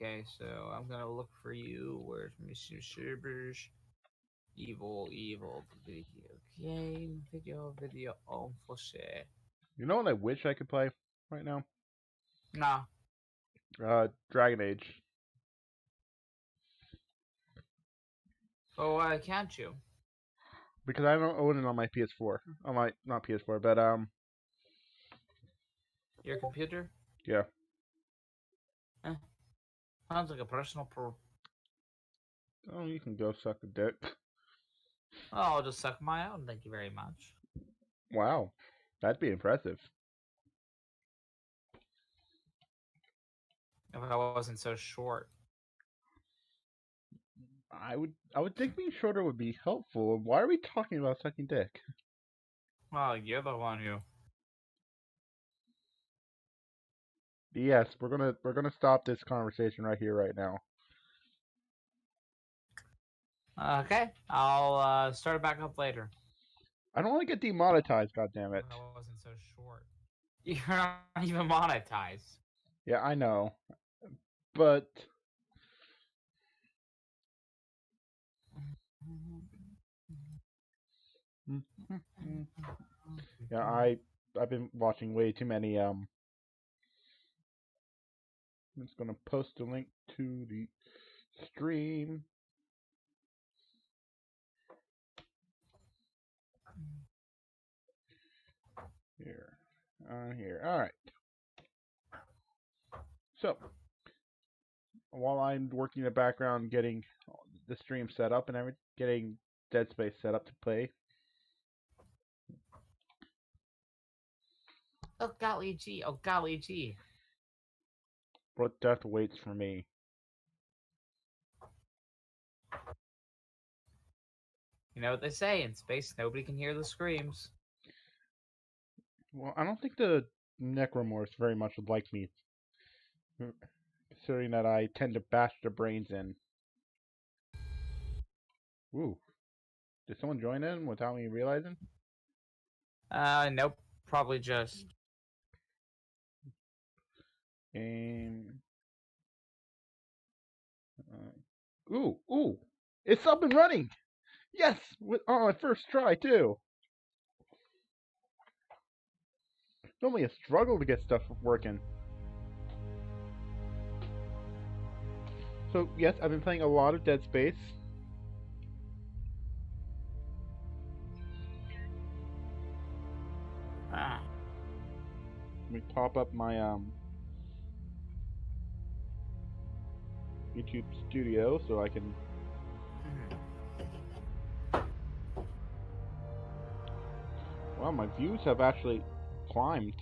Okay, so I'm gonna look for you. Where's Mr. Servers? Evil video game, video on for share. You know what I wish I could play right now? Nah. Dragon Age. Oh, why can't you? Because I don't own it on my PS4. On my not PS4, but Your computer? yeah. Eh, sounds like a personal pro. Oh, you can go suck a dick. Oh, I'll just suck my own. Thank you very much. Wow, that'd be impressive. If I wasn't so short. I would think being shorter would be helpful. Why are we talking about sucking dick? Well, you're the one who. Yes, we're gonna stop this conversation right here, right now. Okay, I'll start it back up later. I don't want to get demonetized. God damn it! If I wasn't so short. You're not even monetized. Yeah, I know, but yeah, I've been watching way too many. I'm just gonna post a link to the stream. Here. Here. All right. So, while I'm working in the background getting the stream set up and everything, getting Dead Space set up to play. Oh golly gee, oh golly gee. What death waits for me. You know what they say, in space nobody can hear the screams. Well, I don't think the Necromorphs very much would like me, considering that I tend to bash their brains in. Ooh. Did someone join in without me realizing? Nope. Probably just. Game. Ooh. It's up and running! Yes! On my first try, too! It's only a struggle to get stuff working. So, yes, I've been playing a lot of Dead Space. Let me pop up my YouTube Studio so I can. Wow, my views have actually climbed.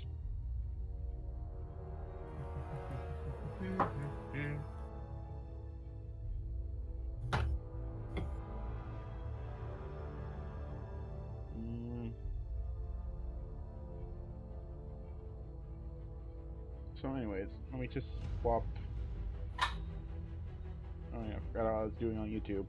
So anyways, let me just swap. Oh yeah, I forgot what I was doing on YouTube.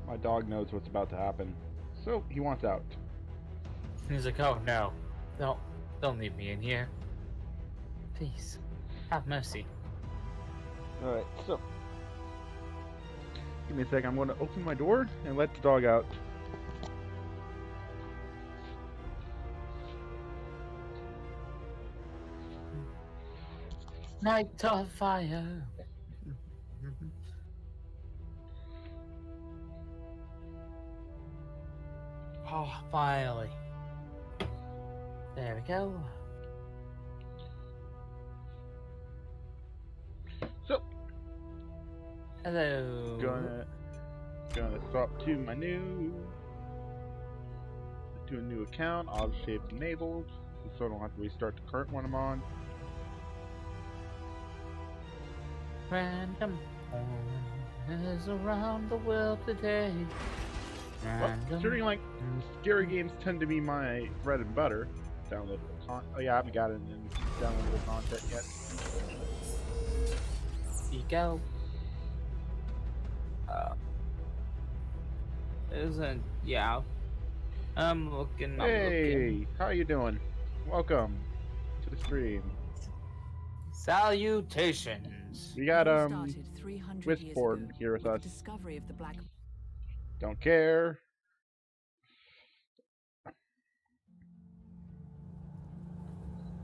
My dog knows what's about to happen, so he wants out. He's like, oh no, don't leave me in here. Please, have mercy. Alright, so give me a second. I'm going to open my door and let the dog out. Night of fire. Oh, finally. There we go. So, hello. Gonna swap to my new to a new account. Auto save enabled, so I don't have to restart the current one I'm on. Random is around the world today. Well, considering like scary games tend to be my bread and butter. Downloadable content. Oh yeah, I haven't gotten any downloadable content yet. Here you go. Isn't yeah. I'm looking. Hey, how you doing? Welcome to the stream. Salutations. We got Started 300 years ago wishborn here with with us. the discovery of the black. Don't care.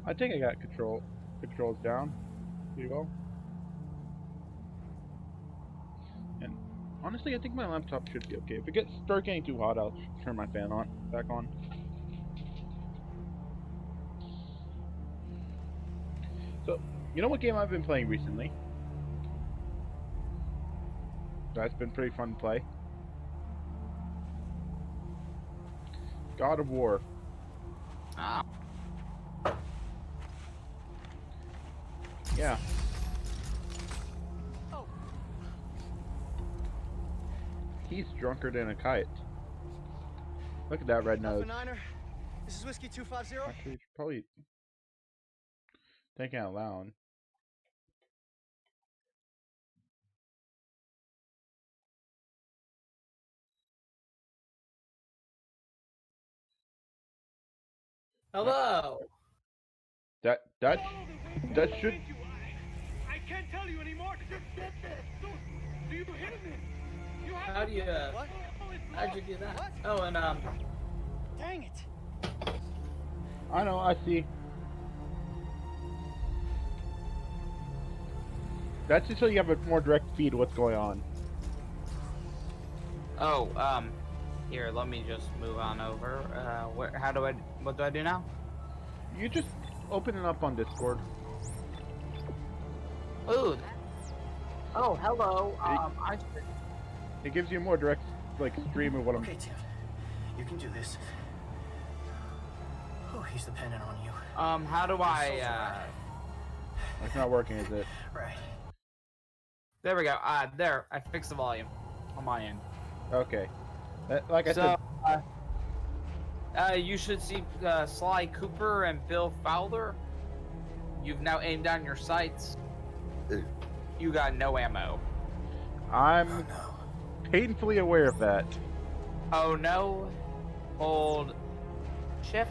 I think I got controls down pretty well. And honestly, I think my laptop should be okay. If it starts getting too hot, I'll turn my fan back on. So, you know what game I've been playing recently? That's been pretty fun to play. God of War. Ah. Yeah. Oh. He's drunker than a kite. Look at that red nose. Niner, this is Whiskey 250. Actually, you should probably thinking out loud. Hello. That should. I can't tell you anymore. Do you hear me? You have How do you? What? How'd you do that? What? Oh, and Dang it. I know. I see. That's just so you have a more direct feed of what's going on. oh, here. Let me just move on over. How do I? What do I do now? You just open it up on Discord. Ooh. Oh, hello. It gives you a more direct stream of what I'm. Okay, Tim. You can do this. Oh, he's dependent on you. How do I? It's not working, is it? Right. There we go. There. I fixed the volume on my end. Okay. Like I So, said. you should see Sly Cooper and Bill Fowler. You've now aimed down your sights. You got no ammo. I'm Oh no. painfully aware of that. Oh no. Hold shift.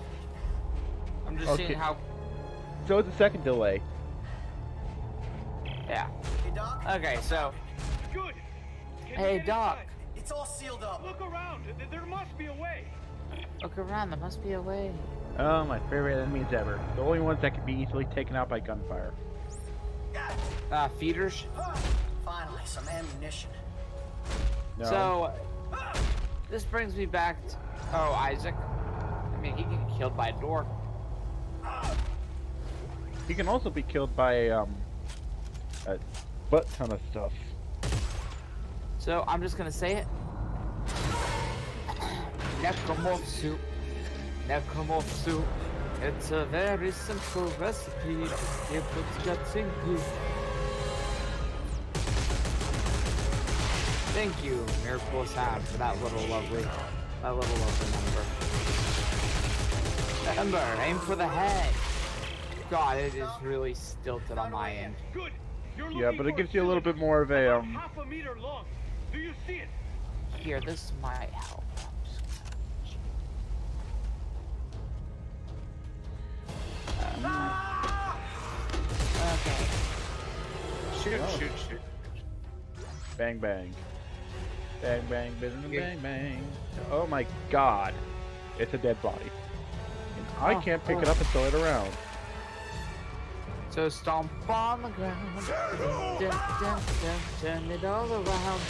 I'm just Okay. seeing how. So it's a second delay. Yeah. Hey, Doc. Okay, so. Good. Can you Hey, get Doc. inside? It's all sealed up. Look around. There must be a way. Look around. There must be a way. Oh, my favorite enemies ever. The only ones that can be easily taken out by gunfire. Feeders. Finally, some ammunition. No. So. This brings me back to. Oh, Isaac. I mean, he can get killed by a door. He can also be killed by a butt ton of stuff. So I'm just gonna say it. Necromorph Necromorph soup. It's a very simple recipe. It puts guts in glue. Thank you, Miracle Sound, for that little lovely number. Ember, aim for the head. God, it is really stilted on my end. Good. You're Yeah, looking but it for gives you a little bit more of a about half a meter long. Do you see it? Here, this might help. Okay. Shoot, Oh. shoot. bang bang. Bang bang bang bang bang. Oh my god. It's a dead body. And I can't pick it up and throw it around. So stomp on the ground, dun, dun, dun, dun, turn it all around.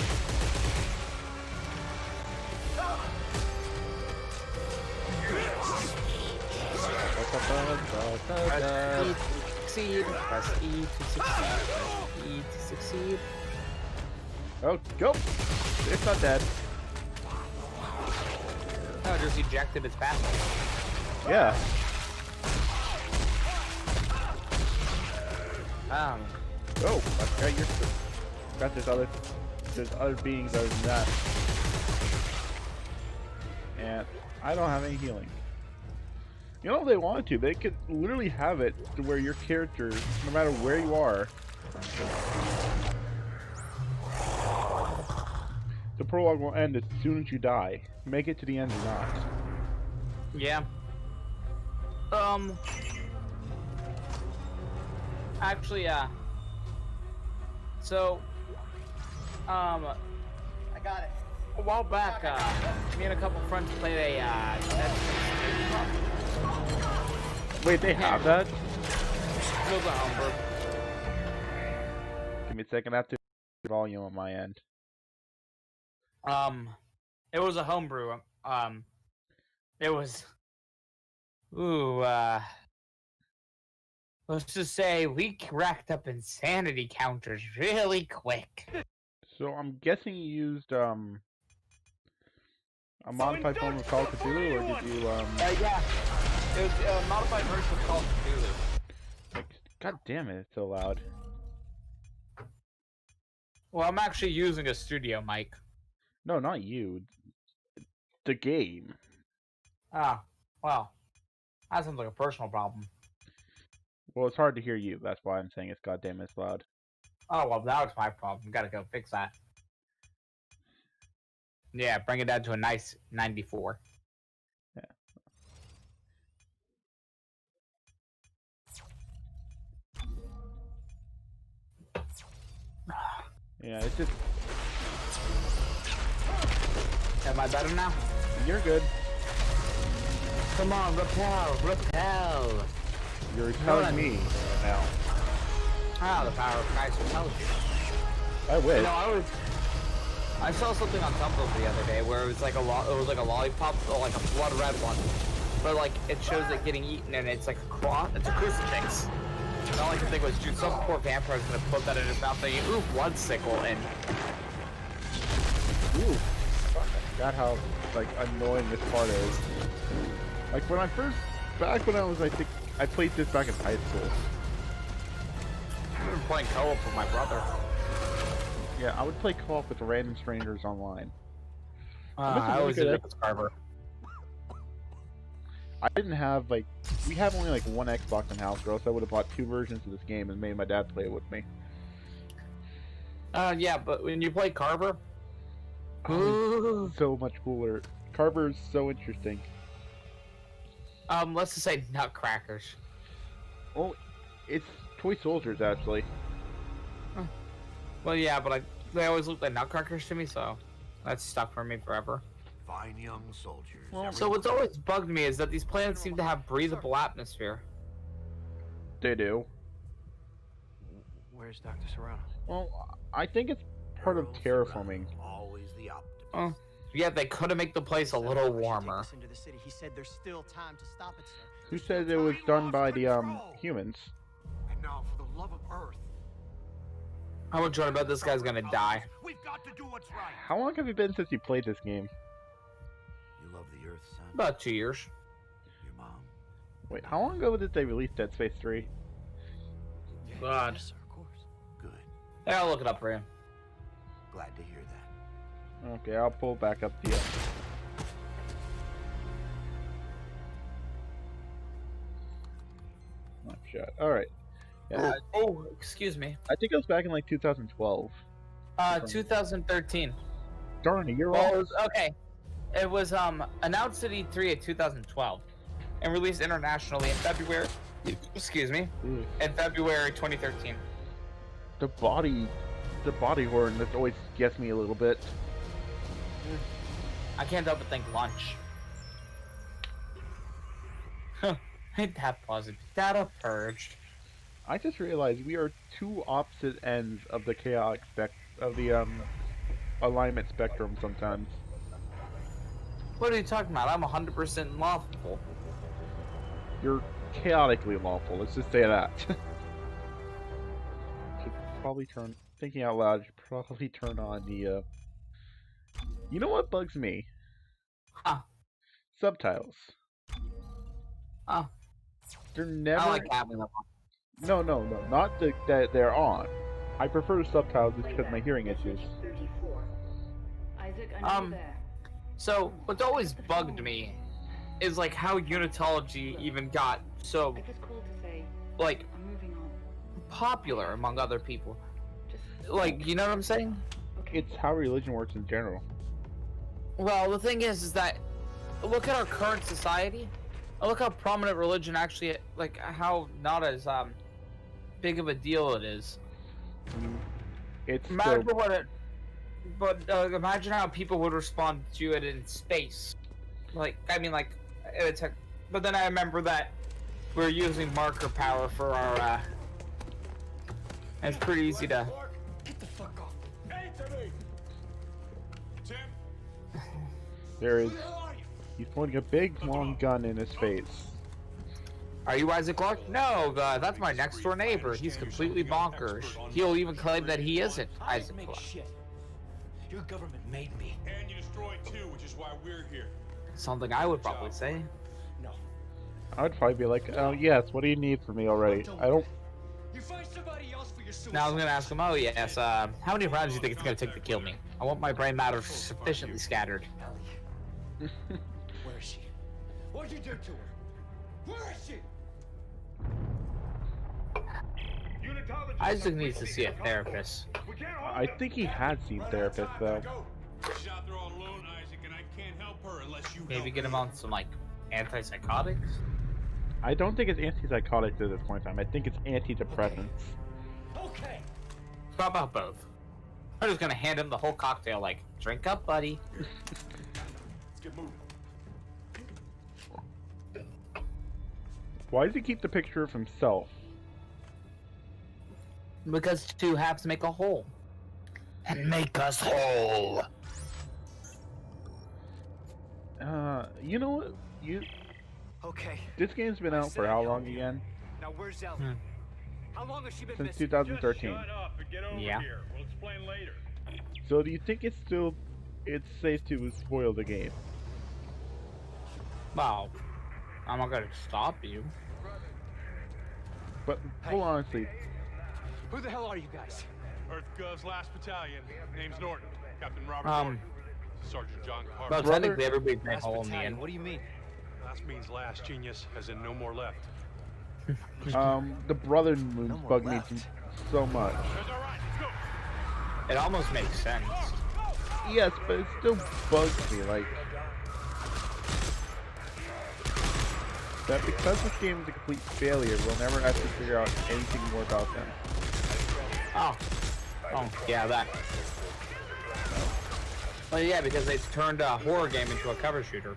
Press E to succeed. Press E to succeed. Oh, go! It's not dead. No, it just ejected its pathway. Yeah. Oh, I've got your. Got there's other beings other than that. And I don't have any healing. You know, if they wanted to, they could literally have it to where your character, no matter where you are, the prologue will end as soon as you die. Make it to the end or not. Yeah. Actually, so, I got it. a while back, me and a couple friends played a, Wait, they have that? it was a homebrew. Give me a second. I have to volume on my end. It was a homebrew. It was, let's just say we racked up insanity counters really quick. So I'm guessing you used a modified form of Call of Cthulhu, or did you Yeah. It was a modified version of Call of Cthulhu. like, God damn it, it's so loud. Well, I'm actually using a studio mic. No, not you. The game. Ah, well, that sounds like a personal problem. Well, it's hard to hear you. That's why I'm saying it's goddamn it's loud. Oh, well, that was my problem. Gotta go fix that. Yeah, bring it down to a nice 94. Yeah. Yeah, it's just... Am I better now? You're good. Come on, repel! You're telling me now. Ah, the power of Christ repels you. I wish. You know, I saw something on Tumblr the other day where it was like a lollipop, or like a blood red one, but like it shows it getting eaten and it's like a cross, it's a crucifix. And all I could think was, dude, some poor vampire's gonna put that in his mouth thinking, ooh, blood sickle, and Ooh. God, how like annoying this part is. Like when I first, back when I was, I think I played this back in high school. I've been playing co-op with my brother. Yeah, I would play co-op with random strangers online. I always did it with Carver. I didn't have, like, we have only like one Xbox in house, or else I would have bought 2 versions of this game and made my dad play it with me. Yeah, but when you play Carver, So much cooler. Carver is so interesting. let's just say nutcrackers. Well, it's toy soldiers actually. Well, yeah, but they always look like nutcrackers to me, so that's stuck for me forever. Fine young soldiers. Well, So what's always bugged me is that these planets seem to have breathable atmosphere. They do. Where's Dr. Serrano? Well, I think it's part of terraforming. Always the optimist. Oh, yeah, they could have made the place a little warmer. Into the city. He said there's still time to stop it, sir. Who said it was done by the humans? And now, for the love of Earth, How much I bet this guy's gonna die? we've got to do what's right. How long have it been since you played this game? You love the Earth, son. About 2 years. Your mom. Wait, how long ago did they release Dead Space 3? God. Yes, sir, of course. Good. Yeah, I'll look it up for you. Glad to hear that. Okay, I'll pull back up the snapshot. Alright. Yeah, Oh, excuse me. I think it was back in like 2012. 2013. Darn, a year Well, old. it was, okay. It was announced at E3 of 2012 and released internationally in February. Excuse me. In February 2013. The body horn that always gets me a little bit. I can't help but think lunch. Huh. Ain't that positive? Data purged. I just realized we are 2 opposite ends of the chaotic alignment spectrum sometimes. What are you talking about? I'm 100% lawful. You're chaotically lawful, let's just say that. Should probably thinking out loud, should probably turn on the, You know what bugs me? Huh. Subtitles. Huh. They're never... I like having them on. No, not that they're on. I prefer the subtitles just because of my hearing issues. So, what's always bugged me is, like, how Unitology even got so, like, popular among other people. Like, you know what I'm saying? It's how religion works in general. Well, the thing is that look at our current society. Look how prominent religion actually, like how not as big of a deal it is. It's Imagine still... what it, but imagine how people would respond to it in space. Like, I mean, like, it's a, but then I remember that we're using marker power for our. And it's pretty easy to. Get the fuck off. Answer me. Tim, There is... who the hell are you? He's pointing a big, long gun in his face. Are you Isaac Clarke? No, that's my next door neighbor. He's completely bonkers. He'll even claim that he isn't Isaac Clarke. Shit. Your government made me. And you destroyed too, which is why we're here. Something I would probably say. No. I'd probably be like, oh yes, what do you need from me already? I don't... You find somebody else for your suicide. Now I was gonna ask him, oh yes, how many rounds do you think it's gonna take to kill me? I want my brain matter sufficiently scattered. Ellie. Where is she? What'd you do to her? Where is she? Isaac needs to see a therapist. I think he had seen therapists though. She's out there all alone, Isaac, and I can't help her unless you Maybe help get him me. on some like antipsychotics. I don't think it's antipsychotics at this point in time. I think it's antidepressants. Okay. How about both? I'm just gonna hand him the whole cocktail, like, drink up, buddy. Let's get moving. Why does he keep the picture of himself? Because two halves make a whole. And make us whole. You know what? Okay. This game's been out for how long again? Now where's Ellie? How long has she been Since missing? 2013. Shut up and get over Yeah. here. We'll explain later. So do you think it's safe to spoil the game? Wow. I'm not gonna stop you. But full honestly, Who the hell are you guys? Earth Gov's last battalion. Name's Norton. Captain Robert Um, Norton. Sergeant John Well, Carter. Brother- technically everybody made Last whole in the battalion. end. What do you mean? Last means last, genius, as in no more left. the brother moons No more bug me left. so much. That's all right. Let's go. It almost makes sense. Yes, but it still bugs me, like... that because this game is a complete failure, we'll never have to figure out anything more about them. Oh. Oh, yeah, that. Well, yeah, because they turned a horror game into a cover shooter.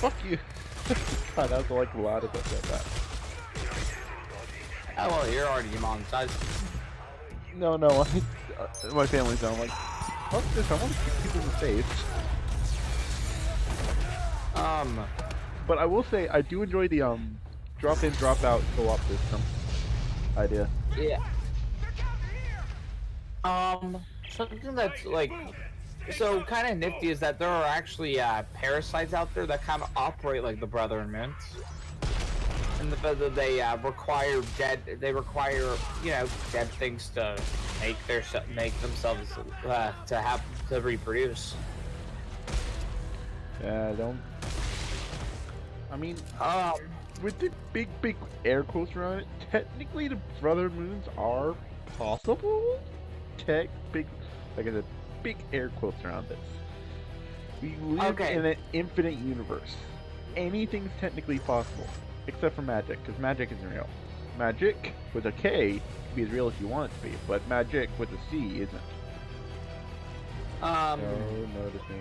Fuck you! God, that was like the loudest I said that. Oh, well, you're already demonetized. No, my family's down. I'm like, fuck this, I want to kick people in the face. But I will say, I do enjoy the, drop in, drop out co-op system idea. Yeah. Something that's like, so kind of nifty is that there are actually parasites out there that kind of operate like the Brethren Mints, and they require you know, dead things to make themselves to reproduce. Yeah, don't. I mean, Um, with the big air quotes around it, technically the Brother Moons are possible. Like I said, big air quotes around this. We live Okay. in an infinite universe. Anything's technically possible, except for magic, because magic isn't real. Magic with a K can be as real as you want it to be, but magic with a C isn't. Oh, notice me.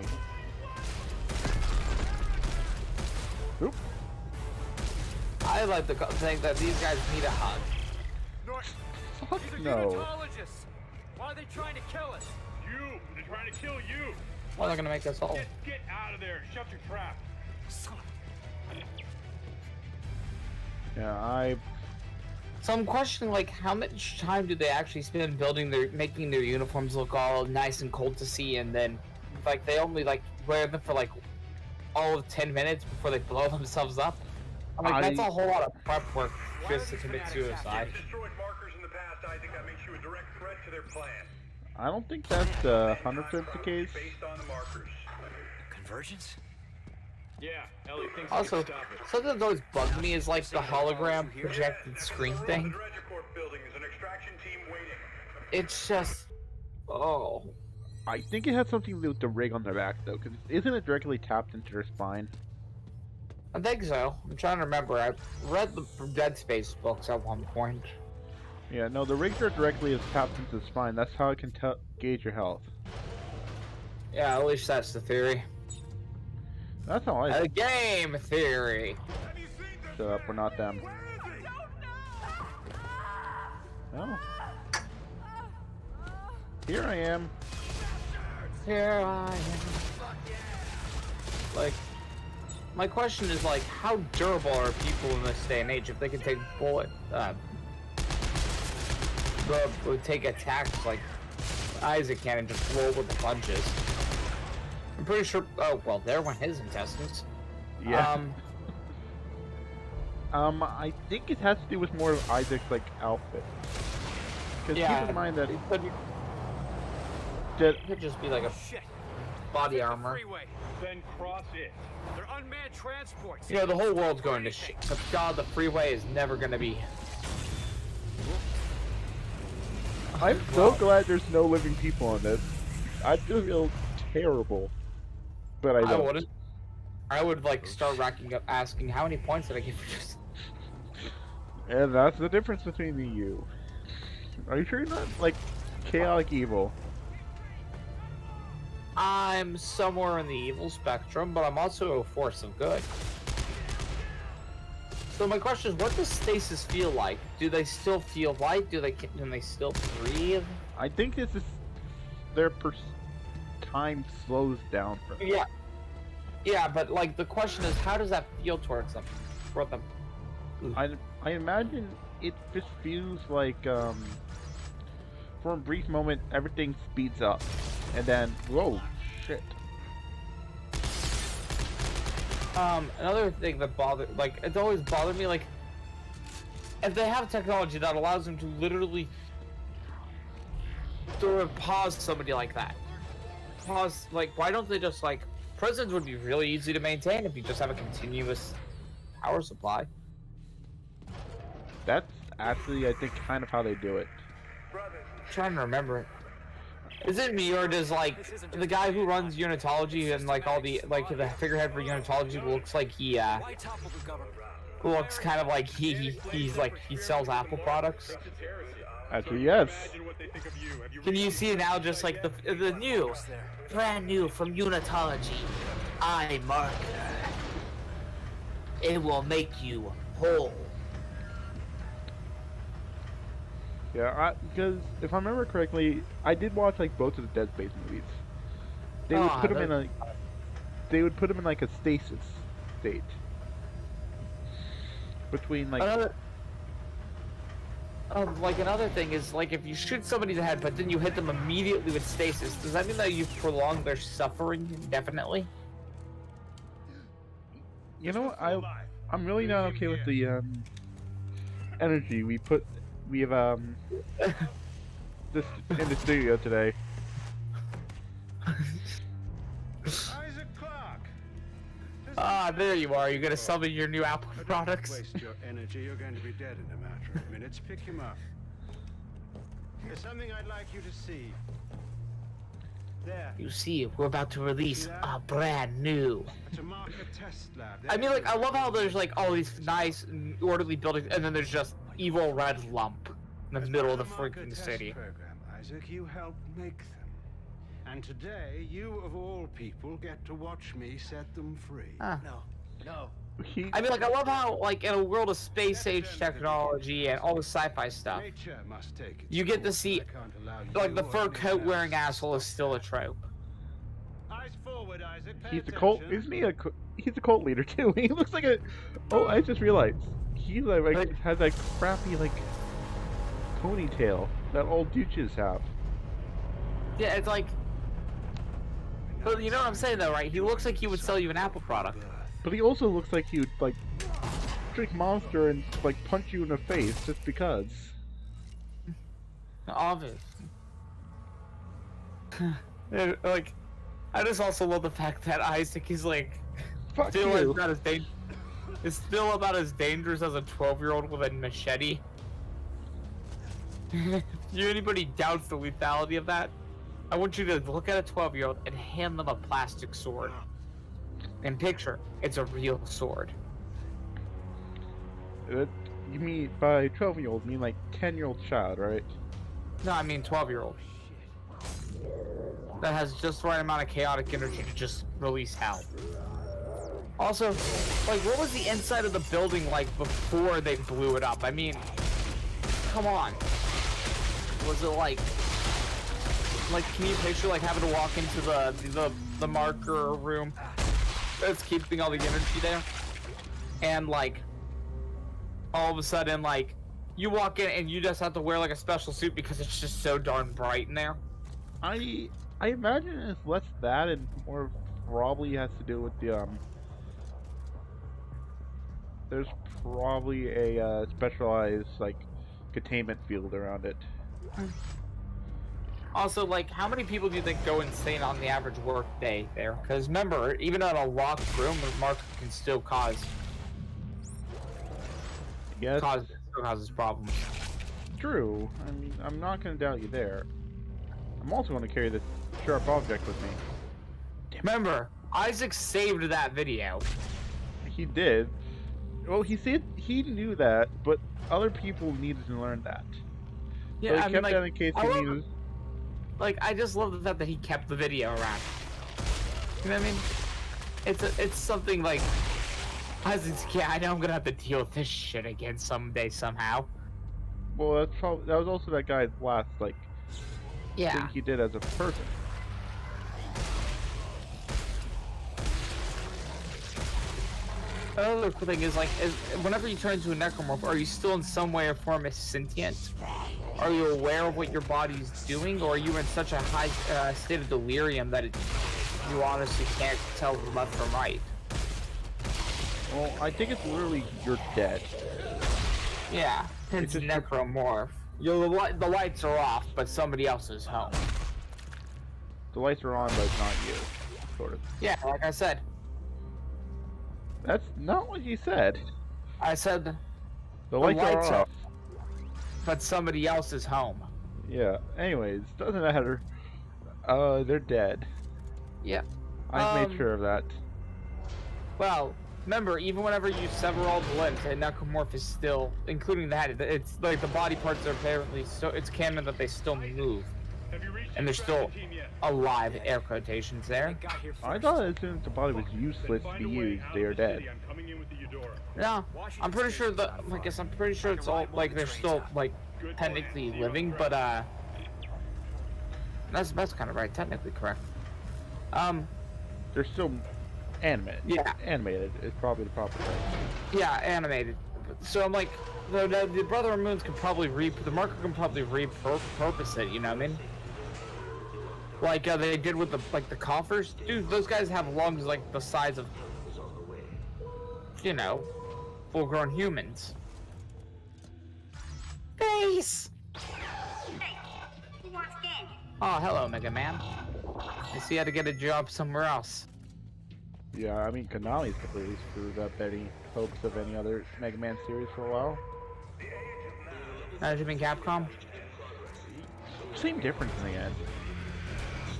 Oop. I like to think that these guys need a hug. Fuck These are no. unitologists. Why are they trying to kill us? You! They're trying to kill you! Well, they're gonna make us whole. Get out of there! Shut your trap! Yeah, So I'm questioning, like, how much time do they actually spend making their uniforms look all nice and cold to see, and then, like, they only, like, wear them for, like, all of 10 minutes before they blow themselves up? I'm like, that's a whole lot of prep work just to commit suicide. Destroyed markers in the past, Isaac. That makes you a direct threat to their plan. I don't think that's 100% the case. Based on the markers. Convergence? Yeah, Ellie thinks Also, something that's always bugged me is, like, the hologram projected screen thing. Building is an extraction team waiting. It's just... oh... I think it has something to do with the rig on their back, though, because isn't it directly tapped into their spine? I think so. I'm trying to remember. I read the Dead Space books at one point. Yeah, no, the rigs are directly tapped into the spine. That's how it can gauge your health. Yeah, at least that's the theory. That's how I A game theory. shut up. We're not them. Oh. Here I am. Here I am. Like, my question is like, how durable are people in this day and age if they can take would take attacks like Isaac can and just roll with the punches? I'm pretty sure. Oh well, there went his intestines. Yeah. I think it has to do with more of Isaac's like outfit. Because keep in mind that it could just be like a Shit. body The armor. freeway. Then cross it. They're unmanned transports. You know, the whole world's going to shit. But God, the freeway is never gonna be. I'm so glad there's no living people on this. I feel terrible, but I I don't. wouldn't. I would like start racking up, asking how many points did I get for just. And that's the difference between me and you. Are you sure you're not like chaotic evil? I'm somewhere in the evil spectrum, but I'm also a force of good. So my question is, what does stasis feel like? Do they still feel light? Can they still breathe? I think this is their time slows down for them. Yeah. Yeah, but like the question is, how does that feel towards them? For them? I imagine it just feels like for a brief moment everything speeds up, and then whoa, shit. Another thing that it's always bothered me, like, if they have technology that allows them to literally sort of pause somebody like that. Pause, like, why don't they just, like, prisons would be really easy to maintain if you just have a continuous power supply. That's actually, I think, kind of how they do it. I'm trying to remember it. Is it me, or does, like, the guy who runs Unitology and, like, all the, like, the figurehead for Unitology looks like he, looks kind of like he's like, he sells Apple products? Actually, yes. Can you see now just, like, the new, brand new from Unitology, eye marker. It will make you whole. Yeah, because if I remember correctly, I did watch like both of the Dead Space movies. They would put him in like, they would put him in like a stasis state between like. Another thing is, like, if you shoot somebody in the head, but then you hit them immediately with stasis, does that mean that you've prolonged their suffering indefinitely? You know, I'm really not okay with the energy we have this in the studio today. Isaac Clarke. Ah, there you are. You're gonna summon your new Apple products. Waste your energy. You're going to be dead in a matter of minutes. Pick him up. There's something I'd like you to see. There. You see, we're about to release a brand new. To mark a test lab. I mean, like, I love how there's like all these nice, orderly buildings, and then there's just evil red lump in the middle of the freaking city. Program, Isaac, you helped make them. And today, you of all people get to watch me set them free. Huh. No. I mean, like, I love how, like, in a world of space-age technology and all the sci-fi stuff, Nature must take its you get to course. see, I can't allow like, you the or fur anyone coat-wearing else. asshole is still a trope. Eyes forward, Isaac. Pay He's a cult. attention. Isn't he he's a cult leader too? He looks like a. Oh, I just realized he like has that crappy like ponytail that old douches have. Yeah, it's like, but you know what I'm saying though, right? He looks like he would sell you an Apple product. But he also looks like he would like drink Monster and like punch you in the face just because. Obvious. Like, I just also love the fact that Isaac is like Fuck still you. about as is still about as dangerous as a 12-year-old with a machete. Do anybody doubts the lethality of that? I want you to look at a 12-year-old and hand them a plastic sword. And picture, it's a real sword. You mean by 12-year-old, you mean like 10-year-old child, right? No, I mean 12-year-old. That has just the right amount of chaotic energy to just release hell. Also, like, what was the inside of the building like before they blew it up? I mean, come on. Was it like, can you picture like having to walk into the marker room that's keeping all the energy there, and like all of a sudden like you walk in and you just have to wear like a special suit because it's just so darn bright in there? I imagine it's less that and more probably has to do with the there's probably a specialized like containment field around it. Also, like, how many people do you think go insane on the average work day there? Because remember, even in a locked room, the marker can still Yes, causes problems. true. I mean, I'm not gonna doubt you there. I'm also gonna carry this sharp object with me. Remember, Isaac saved that video. He did. Well, he said he knew that, but other people needed to learn that. Yeah, So he I mean, kept like, that in case I he love- needed. Like, I just love the fact that he kept the video around. You know what I mean? It's something like, Isaac's, yeah, I know I'm gonna have to deal with this shit again someday somehow. Well, that was also that guy's last like Yeah. thing he did as a person. Another cool thing is like, whenever you turn into a necromorph, are you still in some way or form a sentient? Are you aware of what your body's doing, or are you in such a high state of delirium that you honestly can't tell left from right? Well, I think it's literally you're dead. Yeah, it's a necromorph. The lights are off, but somebody else is home. The lights are on, but it's not you, sort of. Yeah, like I said. That's not what you said. I said The lights are off. but somebody else is home. Yeah. Anyways, doesn't matter. They're dead. Yeah. I made sure of that. Well, remember, even whenever you sever all the limbs, a necromorph is still, including the head, it's like the body parts are apparently so, it's canon that they still move. And they're still alive, air quotations there. I thought as soon as the body was useless to be used, they are dead. No, I'm pretty sure I'm pretty sure it's all, like, they're still, like, technically living, but, that's kind of right, technically correct. They're still animated. Yeah. Animated is probably the proper term. Yeah, animated. So I'm like, the Brother of Moons could probably the marker can probably repurpose it, you know what I mean? Like they did with the coffers. Dude, those guys have lungs like the size of, you know, full-grown humans. Face! Hey, who wants game? Oh, hello, Mega Man. I see you had to get a job somewhere else. Yeah, I mean, Konami's completely screwed up any hopes of any other Mega Man series for a while. Has it been Capcom? Same difference in the end.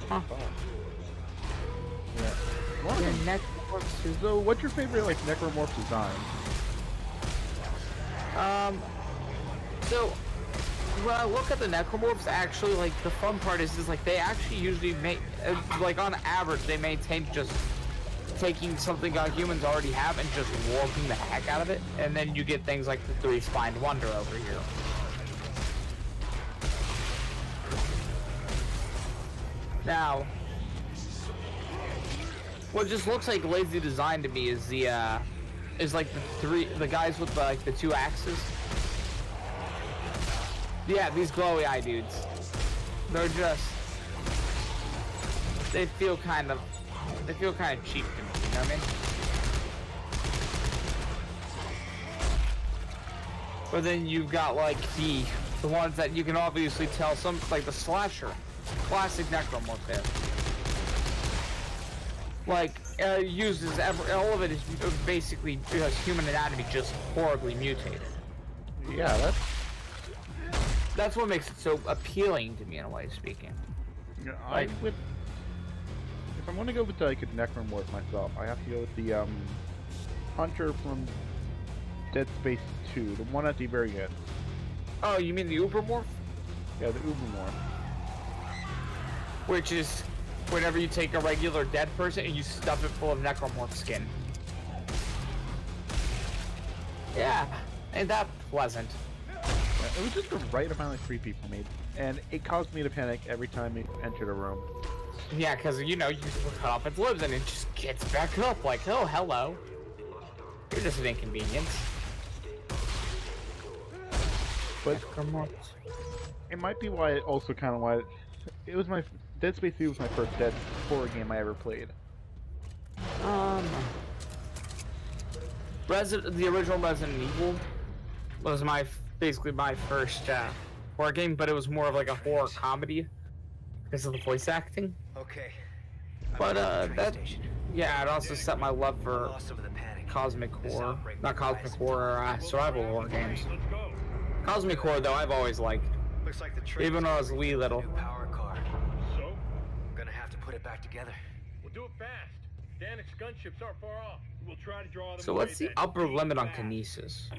Huh. Yeah. Your necromorphs. So, what's your favorite like necromorph design? So when I look at the necromorphs, actually, like, the fun part is like they actually usually make, like, on average, they maintain just taking something humans already have and just warping the heck out of it, and then you get things like the three-spined wonder over here. Now, what just looks like lazy design to me is like the guys with the two axes. Yeah, these glowy eye dudes. They're just, they feel kind of cheap to me, you know what I mean? But then you've got like the ones that you can obviously tell, some like the slasher, classic necromorph there. Like uses all of it is basically just human anatomy just horribly mutated. Yeah, That's what makes it so appealing to me in a way of speaking. Yeah, Like- I would. If I'm gonna go with like a necromorph myself, I have to go with the hunter from Dead Space 2, the one at the very end. Oh, you mean the Ubermorph? Yeah, the Ubermorph. Which is whenever you take a regular dead person and you stuff it full of necromorph skin. Yeah, ain't that pleasant? Yeah, it was just the right amount of creepy for me, and it caused me to panic every time we entered a room. Yeah, because you know, you cut off its limbs and it just gets back up like, oh, hello. You're just an inconvenience. But Necromorphs. it might be why it also kind of why it was my Dead Space 2 was my first Dead horror game I ever played. The original Resident Evil was basically my first horror game, but it was more of like a horror comedy because of the voice acting. Okay. But yeah, it also set my love for Lost some of the panic. cosmic This horror, outbreak not cosmic requires- horror, survival horror games. Let's go. Cosmic horror though, I've always liked. Looks like the train Even when I was wee little. New power car. So, I'm gonna have to put it back together. we'll do it fast. Danik's gunships aren't far off. We'll try to draw them So away what's the then. upper limit on Fast. kinesis?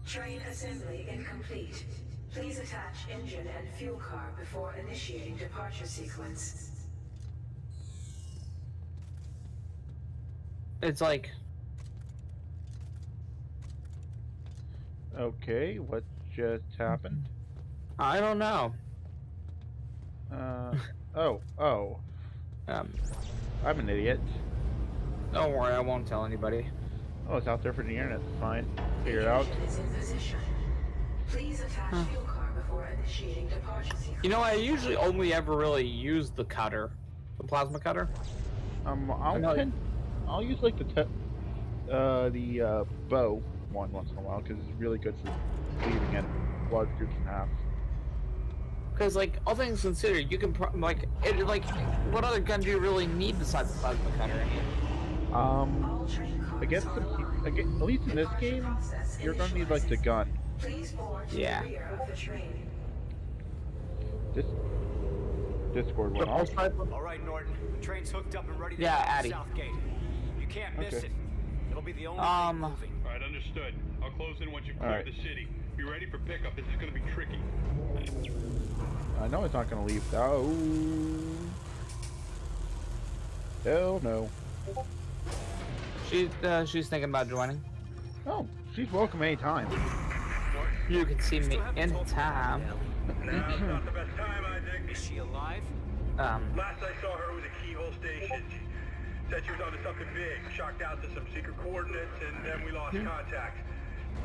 Train assembly incomplete. Please attach engine and fuel car before initiating departure sequence. It's like, Okay, what just happened? I don't know. Oh, I'm an idiot. Don't worry, I won't tell anybody. Oh, it's out there for the internet. It's fine. Figure it out. Engine is in position. Please attach fuel car before initiating departure sequence. You know, I usually only ever really use the cutter, the plasma cutter. I'll use like the bow one once in a while because it's really good for cleaving and large groups in half. Because, like, all things considered, you can what other gun do you really need besides the plasma cutter? All train cars Against are some, locked. at least in this Departure game, process you're gonna need like the initializing. gun. Please board to Yeah. the rear of the train. Discord The went off. pulse rifle? All right, Norton. The train's hooked up and ready to Yeah, go to Addy. South Gate. You can't miss Okay. it. It'll be the only Um, thing moving. All right, understood. I'll close in once you've All cleared right. the city. Be ready for pickup. This is going to be tricky. I know it's not gonna leave. Oh, hell no. She's thinking about joining. Oh, she's welcome anytime. You can see me in time. Now's not the best time, I think. Is she alive? Last I saw her was a Keyhole Station. She said she was onto something big, shocked out to some secret coordinates, and then we lost contact.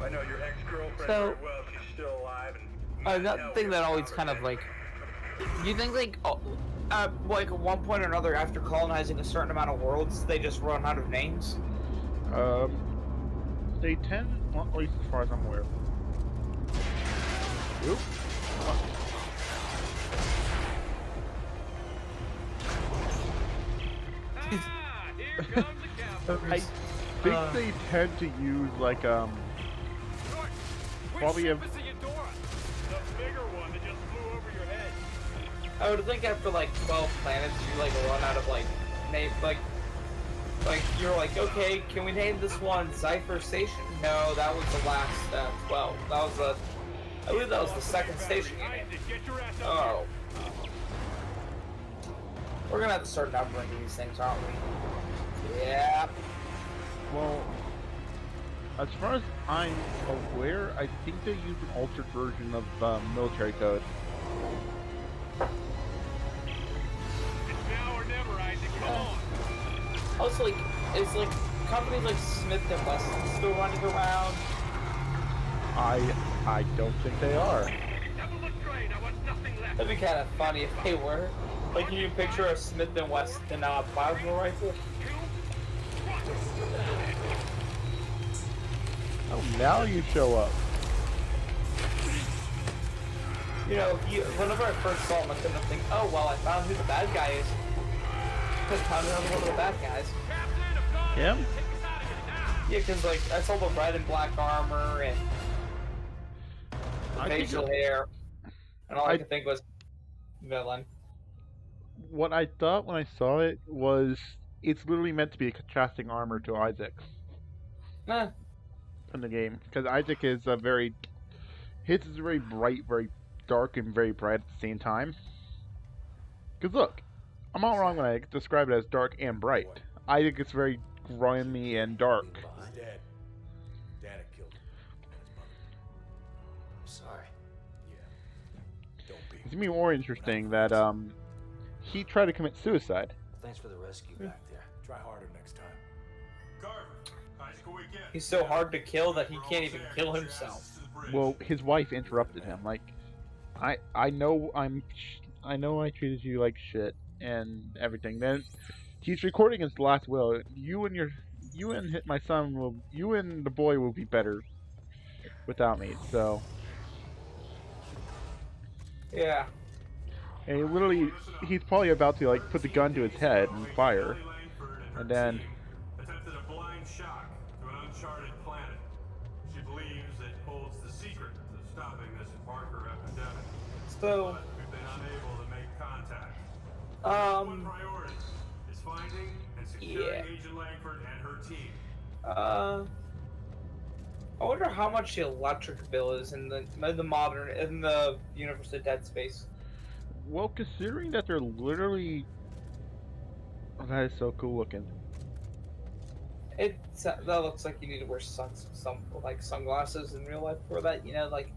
I know your ex-girlfriend So- very well. She's still alive. And That thing that always kind of like, you think like, like at one point or another after colonizing a certain amount of worlds, they just run out of names? They tend, well, at least as far as I'm aware. Oop. Ah, here comes the I cavalry. think they tend to use like Norton, probably which a- ship is the Eudora? The bigger one that just flew over your head. I would think after like 12 planets, you like run out of like name, like you're like, okay, can we name this one Cypher Station? No, that was the last 12. That was I believe that was the second station you named. Isaac, get your ass up Oh. We're gonna have to start numbering these things, aren't we? Yeah. well, as far as I'm aware, I think they use an altered version of military code. It's now or never, Isaac. Come on. Also, like, it's like companies like Smith and Wesson still running around. I don't think they are. Never look great. I want nothing left. That'd be kind of funny if they were. Like, can you picture a Smith and Wesson plasma rifle? Oh, now you show up. You know, whenever I first saw him, I couldn't think, oh, well, I found who the bad guy is. I found another one of the bad guys. Him? Yeah, because, like, I saw the red and black armor and I think facial hair. And all I could think was villain. What I thought when I saw it was it's literally meant to be a contrasting armor to Isaac Nah. in the game, because Isaac is a very his is very bright, very dark, and very bright at the same time. Because look, I'm not wrong when I describe it as dark and bright. Isaac is very grimy and dark. He's dead. Dad had killed him. And his mother. I'm sorry. Yeah. Don't be. It's gonna be more interesting that he tried to commit suicide. Thanks for the rescue back there. Try harder next time. Carver, high school weekend. He's so hard to kill that he can't even kill himself. Well, his wife interrupted him. Like, I know I treated you like shit and everything. Then he's recording his last will. You and the boy will be better without me. So Yeah. and he's probably about to like put the gun to his head and fire, and then attempted a blind shock to an uncharted planet. She believes it holds the secret to stopping this Parker epidemic. So, But we've been unable to make contact. One priority is finding and securing Agent Langford and her team. I wonder how much the electric bill is in the universe of Dead Space. well, considering that they're literally, oh, that is so cool looking. That looks like you need to wear sunglasses in real life for that. You know, like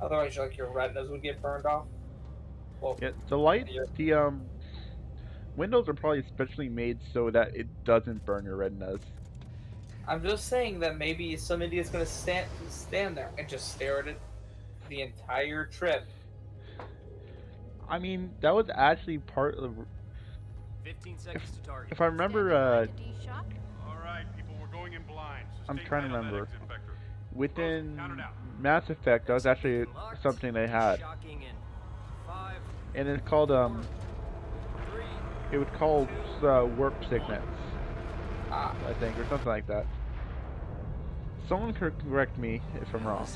otherwise, your retinas would get burned off. Well, Yeah, the windows are probably especially made so that it doesn't burn your retinas. I'm just saying that maybe some idiot's gonna stand there and just stare at it the entire trip. I mean, that was actually part of. 15 seconds to target. If I remember, All right, people, we're going in blind. So I'm stay trying to tight on that remember. exit vector. Within Count it out. Mass Effect, that was actually something they had, Shocking in 5, and it's called 3. it was called warp sickness, I think, or something like that. Someone could correct me if I'm wrong.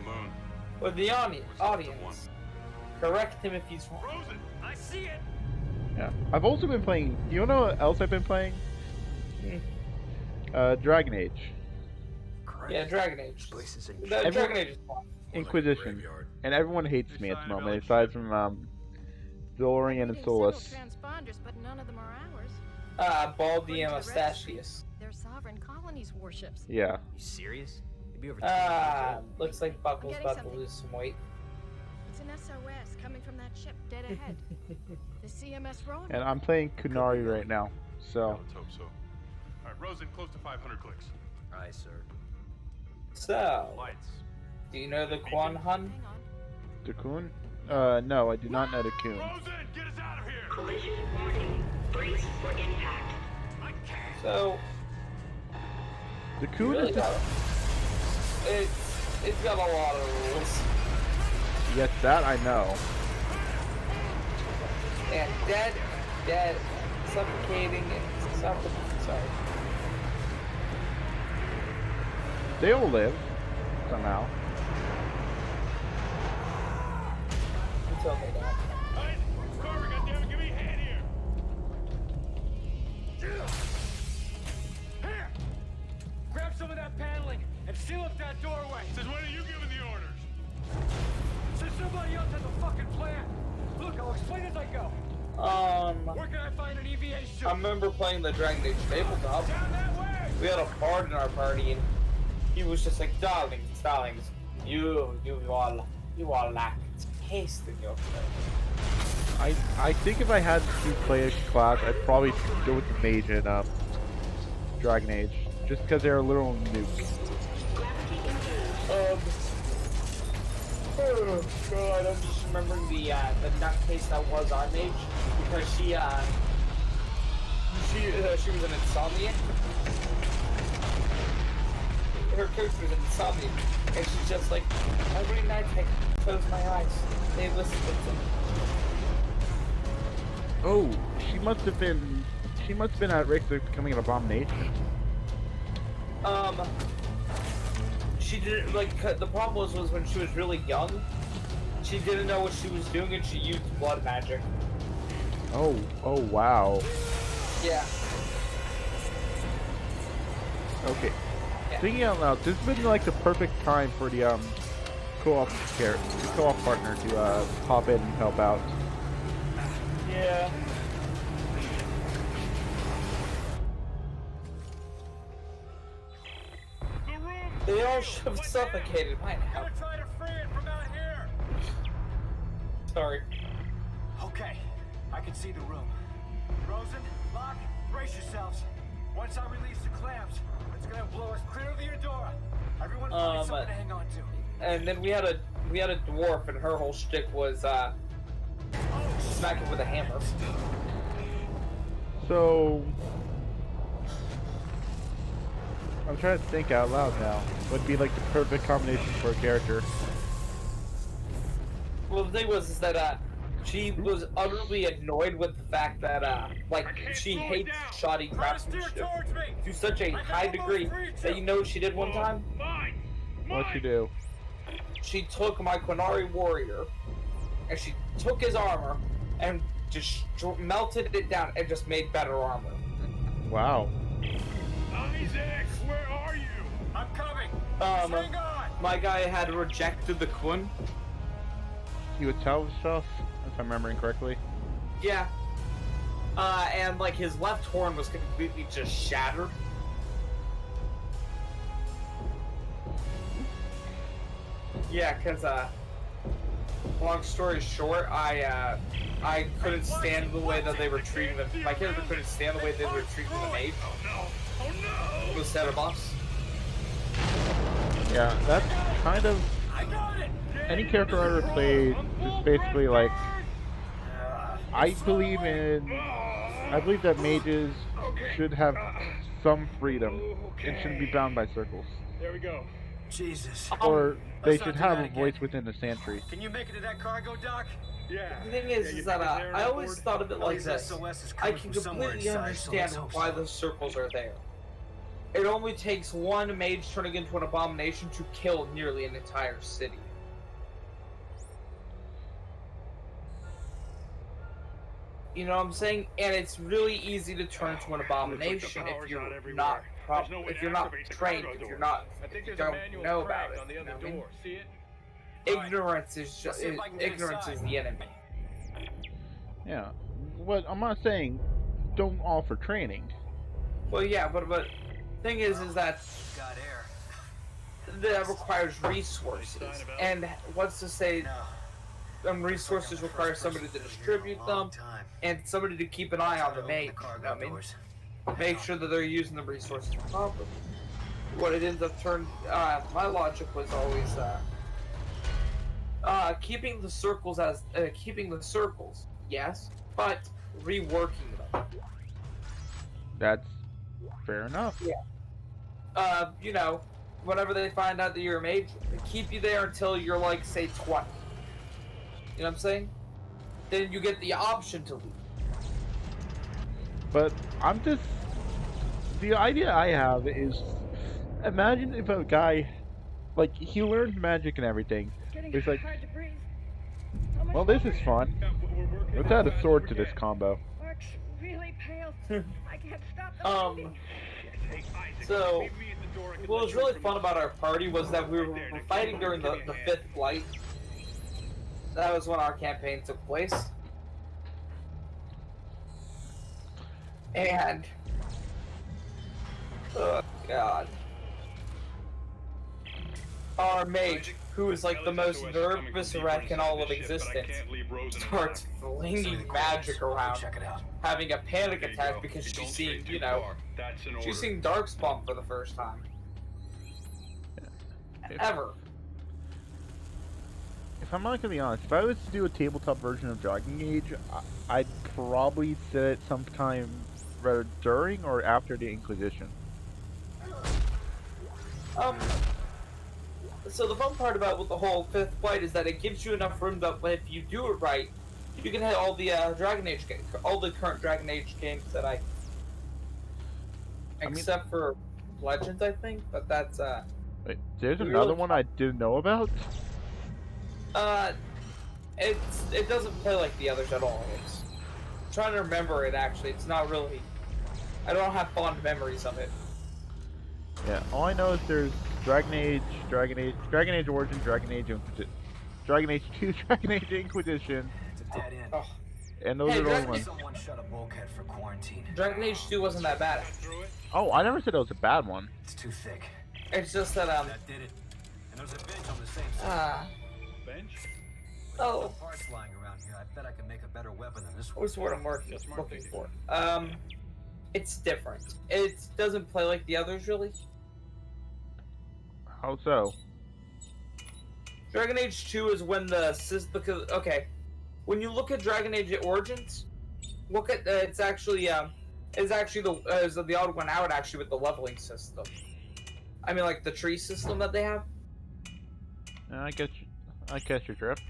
Moon. But the audience, correct him if he's wrong. Frozen. I see it. Yeah, I've also been playing. You know what else I've been playing? Dragon Age, Yeah, Dragon Age. Places in Dragon Age is fun. Inquisition, and everyone hates me at the moment, aside from Dorian and Solus. Transponders, but none of them are ours. Baldy and Mustachius. They're sovereign colonies warships. Yeah. You serious? You'd be over 20 years old. Looks like Buckle's getting about to something. lose some weight. It's an SOS coming from that ship dead ahead. The CMS Roanoke. And I'm playing Kunari right now, so. Let's hope so. All right, Rosen, close to 500 clicks. Aye, sir. So, Lights. do you know the Quan Hun? Hang on. Dakun? No, I do not know Dakun. Rosen, get us out of here! Collision warning. Brace for impact. I can't. So, Dakun really is just. it's got a lot of rules. Yes, that I know. And dead, suffocating, and sorry. They all live, somehow. Until they don't. Hey, Carver, goddammit, give me a hand here! Here! Grab some of that paneling and seal up that doorway. Since when are you giving the orders? Since somebody else has a fucking plan. Look, I'll explain as I go. Where can I find an EVA suit? I remember playing the Dragon Age tabletop. Down that way! We had a bard in our party, and he was just like, darlings, you all lack taste in your play. I think if I had to play a class, I'd probably go with the mage in Dragon Age, just because they're a little nuke. Oh god, I'm just remembering the nutcase that was our mage, because she was an insomniac. Her character was an insomniac, and she's just like, every night I close my eyes, they listen to me. Oh, she must have been at risk of becoming an abomination. she didn't like. The problem was when she was really young, she didn't know what she was doing, and she used blood magic. Oh wow. Yeah. Okay. Yeah. Thinking out loud, this has been like the perfect time for the co-op partner to pop in and help out. Yeah. They all should have suffocated by now. Try to free it from out here. Sorry. Okay, I can see the room. Rosen, Locke, brace yourselves. Once I release the clamps, it's gonna blow us clear of the Eudora. Everyone find something to hang on to. And then we had a dwarf, and her whole shtick was smack it with a hammer. So I'm trying to think out loud now. Would be like the perfect combination for a character. Well, the thing was that she was utterly annoyed with the fact that like she hates shoddy craftsmanship to such a high degree that you know what she did one time? What'd she do? She took my Quinari warrior and she took his armor and just melted it down and just made better armor. Wow. Isaac, where are you? I'm coming. My guy had rejected the Quinn. He would tell himself, if I'm remembering correctly. Yeah. And like his left horn was completely just shattered. Yeah, cause long story short, I couldn't stand the way that they were treating them. My character couldn't stand the way they were treating the mage. Oh no! The center boss. Yeah, that's kind of any character I ever played is basically like I believe that mages should have some freedom and shouldn't be bound by circles. There we go. Jesus. Or they should have a voice within the sentry. Can you make it to that cargo dock? Yeah. The thing is that I always thought of it like this. I can completely understand why the circles are there. It only takes one mage turning into an abomination to kill nearly an entire city. You know what I'm saying? And it's really easy to turn into an abomination if you're not trained, if you don't know about it. You know what I mean? Ignorance is ignorance is the enemy. Yeah. Well, I'm not saying don't offer training. Well, yeah, but thing is that that requires resources, and what's to say? Resources require somebody to distribute them, and somebody to keep an eye on the mage. You know what I mean? Make sure that they're using the resources properly. What it ends up my logic was always keeping the circles yes, but reworking them. That's fair enough. Yeah. You know, whenever they find out that you're a mage, they keep you there until you're like, say, 20. You know what I'm saying? Then you get the option to leave. But the idea I have is, imagine if a guy, like, he learns magic and everything. He's like, well, this is fun. Let's add a sword to this combo. Mark's really pale. I can't stop the bleeding. So, what was really fun about our party was that we were fighting during the fifth flight. That was when our campaign took place. And oh god. Our mage, who is like the most nervous wreck in all of existence, starts flinging magic around, having a panic attack because she's seeing, you know, she's seeing Darkspawn for the first time. Ever. If I'm not gonna be honest, if I was to do a tabletop version of Dragon Age, I'd probably set it sometime rather during or after the Inquisition. So the fun part about with the whole fifth flight is that it gives you enough room that if you do it right, you can hit all the Dragon Age games, all the current Dragon Age games that except for Legends, I think, but that's Wait, there's another one I didn't know about? It doesn't play like the others at all. I'm trying to remember it actually. It's not really. I don't have fond memories of it. Yeah, all I know is there's Dragon Age Origin, Dragon Age 2, Dragon Age Inquisition. It's a dead end. Oh. And those are the only ones. Someone shut a bulkhead for quarantine. Dragon Age 2 wasn't that bad. Oh, I never said it was a bad one. It's too thick. It's just that That did it. And there's a bench on the same side. Bench? Oh. Parts lying around here. I bet I can make a better weapon than this one. What's the word I'm looking for? It's different. It doesn't play like the others really. How so? Dragon Age 2 is when the because okay, when you look at Dragon Age Origins, look at it's actually the odd one out actually with the leveling system. I mean like the tree system that they have. I guess your drift.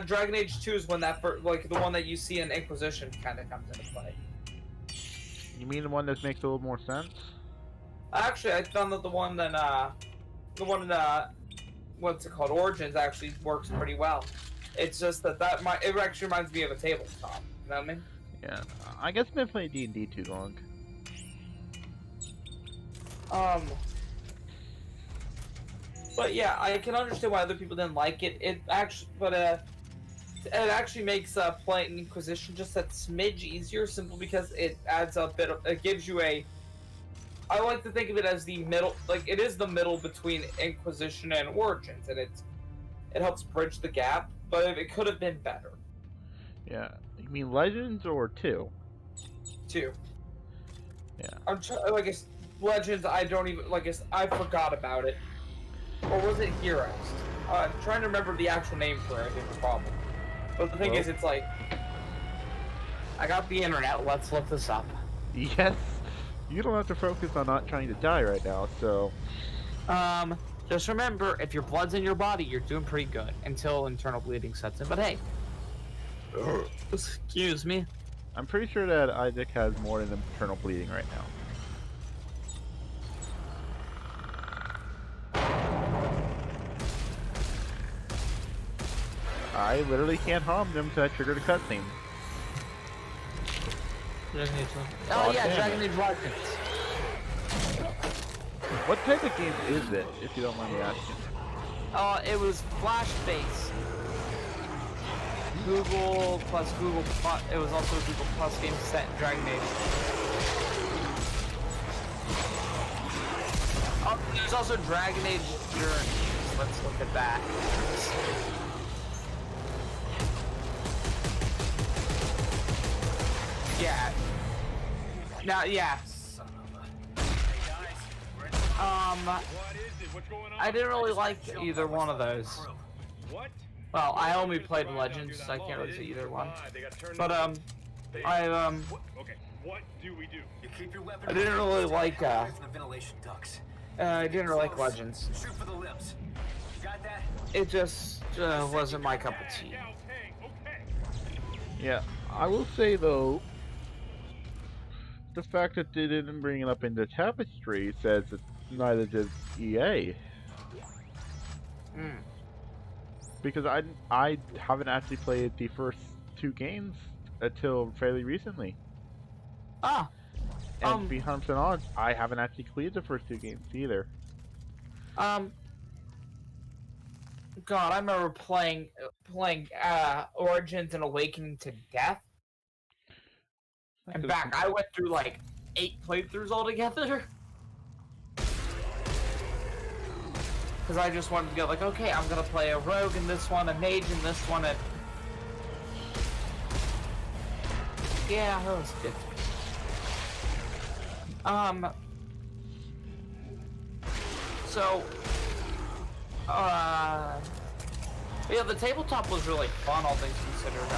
Dragon Age 2 is when that like the one that you see in Inquisition kind of comes into play. You mean the one that makes a little more sense? Actually, I found that the one in what's it called, Origins actually works pretty well. It's just that it actually reminds me of a tabletop. You know what I mean? Yeah, I guess I've been playing D&D too long. But yeah, I can understand why other people didn't like it. It actually makes playing Inquisition just that smidge easier, simply because it adds a bit of, it gives you a. I like to think of it as the middle, like it is the middle between Inquisition and Origins, and it helps bridge the gap. But it could have been better. Yeah, you mean Legends or 2? 2. Yeah. I guess Legends. I don't even I forgot about it. Or was it Heroes? I'm trying to remember the actual name for it. It's a problem. But the thing is, it's like I got the internet. Let's look this up. Yes. You don't have to focus on not trying to die right now, so. Just remember, if your blood's in your body, you're doing pretty good until internal bleeding sets in. But hey, excuse me. I'm pretty sure that Isaac has more than internal bleeding right now. I literally can't harm them to trigger the cutscene. Oh yeah, Dragon Age Legends. What type of game is it, if you don't mind me asking? It was Flash-based. Google plus Google plus. It was also a Google Plus game set in Dragon Age. Oh, there's also Dragon Age Journeys. Let's look at that. Yeah. Now, yeah. I didn't really like either one of those. Well, I only played Legends, so I can't really say either one. But Okay, what do we do? You keep your weapon. I didn't really like away from the ventilation ducts. I didn't really like Legends. Shoot for the limbs. You got that? It just wasn't my cup of tea. Yeah, I will say though, the fact that they didn't bring it up in the tapestry says that neither did EA. Because I haven't actually played the first 2 games until fairly recently. And to be 100% honest, I haven't actually cleared the first 2 games either. God, I remember playing Origins and Awakening to death. In fact, I went through like 8 playthroughs altogether. Because I just wanted to go like, okay, I'm gonna play a rogue in this one, a mage in this one, and yeah, that was good. So, yeah, the tabletop was really fun, all things considered.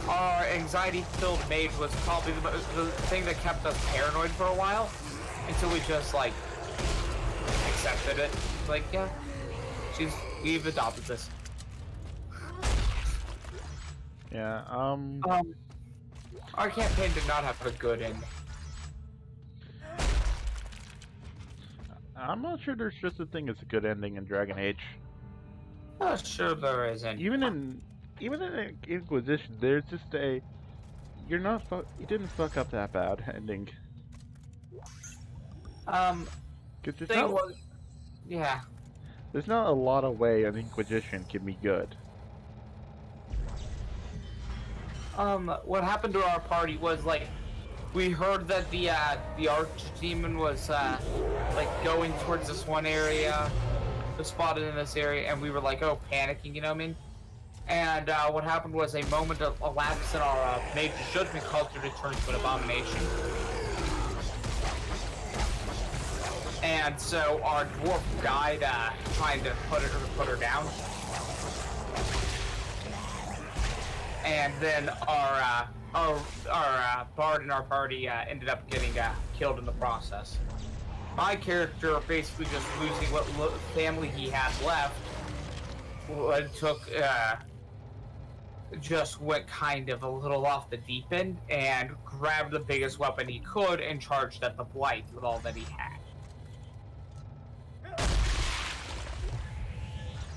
Our anxiety-filled mage was probably the thing that kept us paranoid for a while, until we just, like, accepted it. Like, yeah, we've adopted this. Yeah, our campaign did not have a good end. I'm not sure there's just a thing as a good ending in Dragon Age. Sure there isn't. Even in Inquisition, there's just a you didn't fuck up that bad ending. Because yeah. There's not a lot of way an Inquisition can be good. What happened to our party was like, we heard that the archdemon was like going towards this one area, was spotted in this area, and we were like, oh, panicking, you know what I mean? And what happened was a moment of elapsed in our major judgment culture to turn into an abomination. And so our dwarf died trying to put her down. And then our bard in our party ended up getting killed in the process. My character basically just losing what family he had left, just went kind of a little off the deep end and grabbed the biggest weapon he could and charged at the blight with all that he had.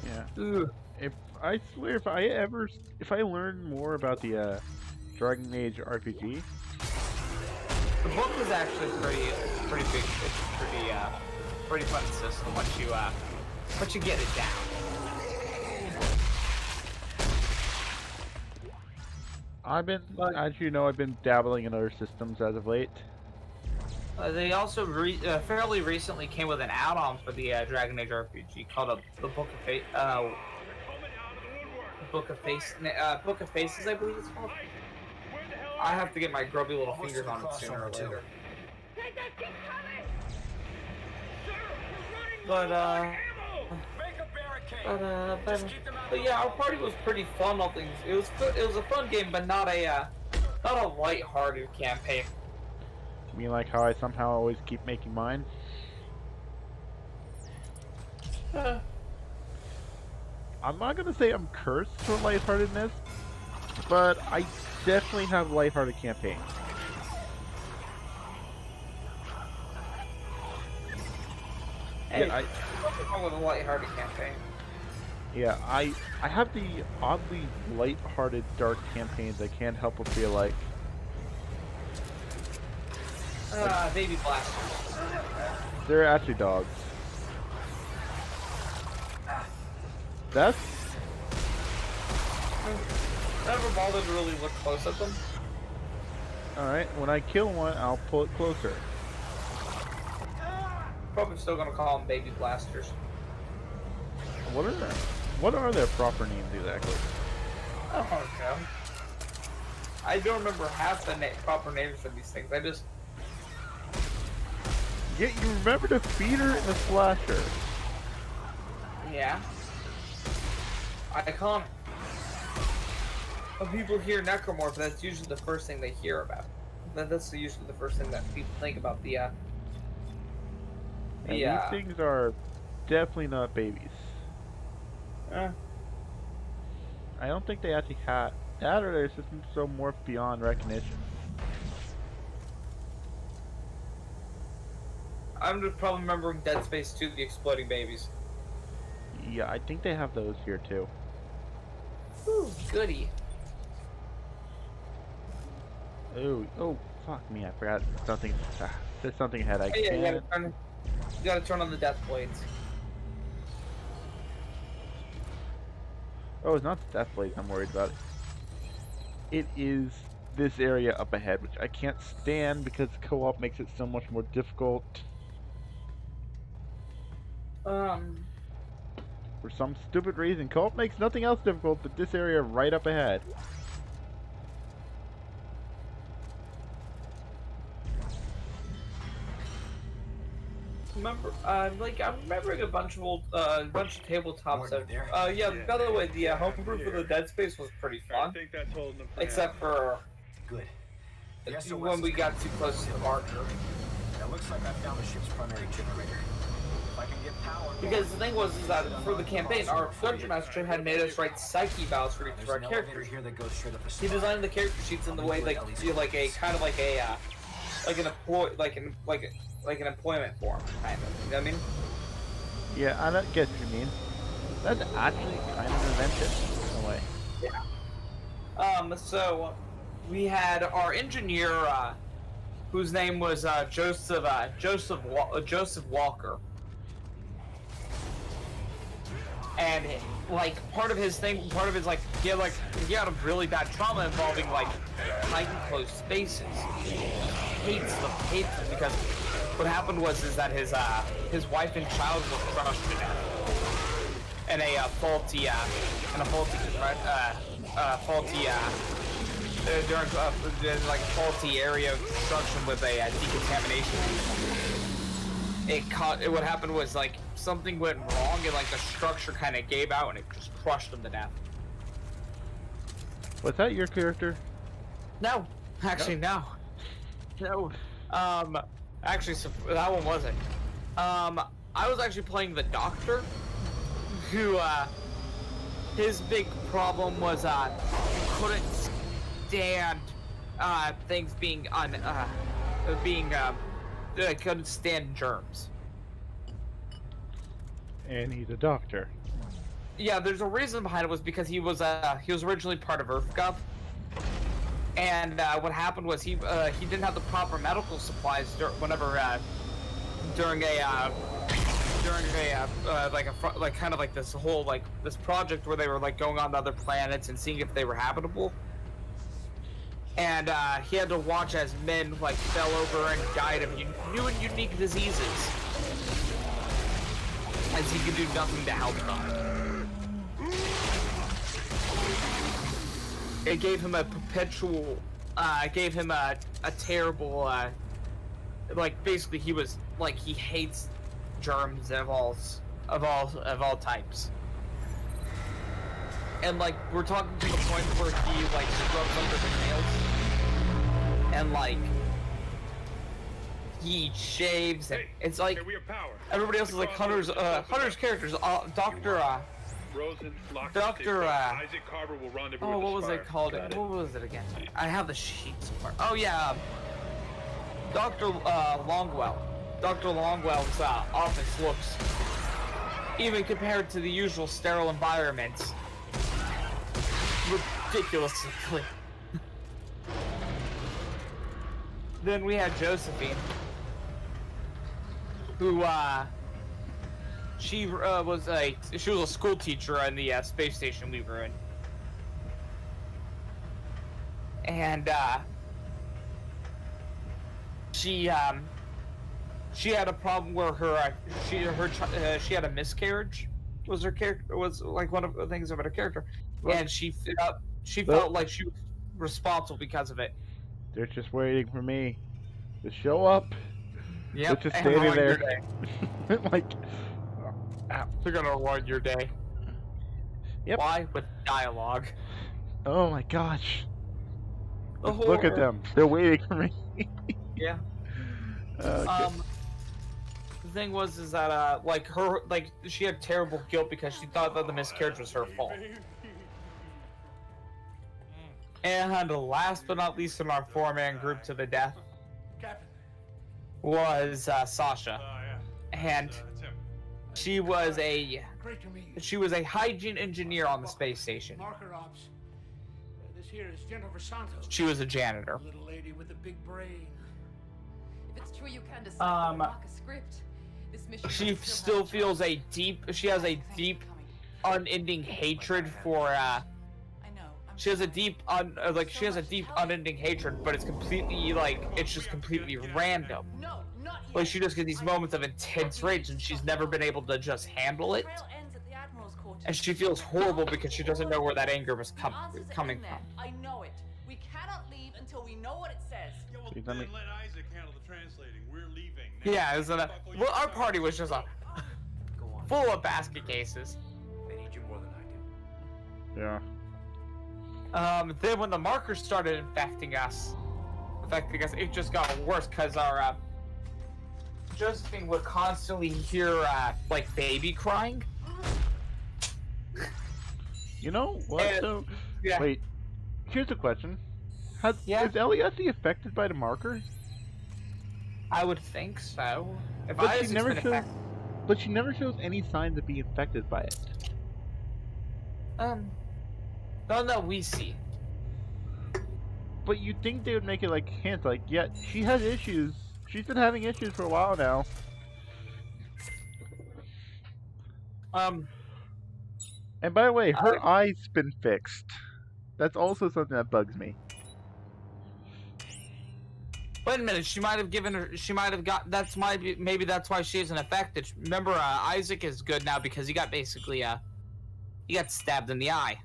Yeah. Ugh. I swear, if I learn more about the Dragon Age RPG, the book is actually pretty big. It's pretty fun system once you get it down. as you know, I've been dabbling in other systems as of late. They also fairly recently came with an add-on for the Dragon Age RPG called the Book of Fate. Book of Faces, I believe it's called. I have to get my grubby little fingers on it sooner or later. But yeah, our party was pretty fun. All things, it was a fun game, but not a light-hearted campaign. You mean like how I somehow always keep making mine? I'm not gonna say I'm cursed for lightheartedness, but I definitely have lighthearted campaigns. Hey, yeah, what's wrong with a lighthearted campaign? Yeah, I have the oddly lighthearted dark campaigns I can't help but feel like. Baby blasters. They're actually dogs. That's... Never bothered to really look close at them. Alright, when I kill one, I'll pull it closer. Probably still gonna call them baby blasters. What are their proper names exactly? I don't know. I don't remember half the proper names for these things. I just... Yeah, you remember the feeder and the slasher. Yeah. Iconic. When people hear necromorph, that's usually the first thing they hear about. That's usually the first thing that people think about the these things are definitely not babies. I don't think they actually had that, or their system so morphed beyond recognition. I'm just probably remembering Dead Space 2, the exploding babies. Yeah, I think they have those here too. Ooh, goody. Oh, fuck me! I forgot something. There's something ahead. I can't. You gotta turn on the death blades. Oh, it's not the death blades I'm worried about. It is this area up ahead, which I can't stand because co-op makes it so much more difficult. For some stupid reason, co-op makes nothing else difficult but this area right up ahead. Remember, I'm remembering a bunch of old, bunch of tabletops. Yeah. By the way, the homebrew for the Dead Space was pretty fun. Except for good. When we got too close to the marker. It looks like I found the ship's primary generator. If I can get power. Because the thing was is that for the campaign, our dungeon master had made us write psyche vows for each of our characters. Here that goes straight up the He designed the character sheets in the way like a kind of like a an employment form, kind of. You know what I mean? Yeah, I don't get what you mean. That's actually kind of inventive in a way. Yeah. So we had our engineer, whose name was Joseph Walker, and like part of his he had a really bad trauma involving like tight and closed spaces. Hates them because what happened was that his wife and child were crushed to death in a faulty area of construction with a decontamination. What happened was like something went wrong and like the structure kind of gave out and it just crushed them to death. Was that your character? No, actually no. Actually, that one wasn't. I was actually playing the doctor, who, his big problem was, couldn't stand, things couldn't stand germs. And he's a doctor. Yeah, there's a reason behind it was because he was originally part of EarthGov. And what happened was he didn't have the proper medical supplies during this whole this project where they were like going on to other planets and seeing if they were habitable. And he had to watch as men like fell over and died of new and unique diseases, as he could do nothing to help them. It gave him a perpetual, a terrible, basically he was, he hates germs of all types. And, we're talking to the point where he, scrubs under the nails. And, he shaves, and it's like, everybody else is like Hunter's characters, Isaac Carver will rendezvous with what the was Spire. it called? What was it again? I have the sheets. Oh yeah, Dr. Longwell. Dr. Longwell's office looks, even compared to the usual sterile environments, ridiculously clean. Then we had Josephine, who she was a school teacher in the space station we were in, and she had a problem where she had a miscarriage. Was her character was like one of the things about her character, and she felt like she was responsible because of it. They're just waiting for me to show up. Yep, just standing there. They're gonna ruin your day. Yep. Why? With dialogue. Oh my gosh. The Look at them. They're waiting for me. Yeah. Okay. The thing was that she had terrible guilt because she thought that the miscarriage was her fault. And last but not least in our four-man group to the death was Sasha. And she was a hygiene engineer on the space station. Marker ops. This here is Jennifer Santos. She was a janitor. Little lady with a big brain. If it's true you can decide to mark a script, this mission she still feels she has a deep, unending hatred for she has a deep unending hatred, but it's completely it's just completely random. No, not Like she just gets these moments of intense rage and she's never been able to just handle it. And she feels horrible because she doesn't know where that anger was coming from. I know it. We cannot leave until we know what it says. Yeah, well, then let Isaac handle the translating. We're leaving. Yeah, it was well, our party was just full of basket cases. They need you more than I do. Yeah. Then when the markers started infecting us, it just got worse because our Josephine would constantly hear baby crying. You know what though? Yeah. Wait, here's a question. Is Eliassi affected by the markers? I would think so. If But Isaac's been affected, but she never shows any signs of being affected by it. no, we see. But you'd think they would make it like hint, like, yeah, she has issues. She's been having issues for a while now. And by the way, her eye's been fixed. That's also something that bugs me. Wait a minute, she might have given her. She might have got. Maybe that's why she isn't affected. Remember, Isaac is good now because he got basically he got stabbed in the eye.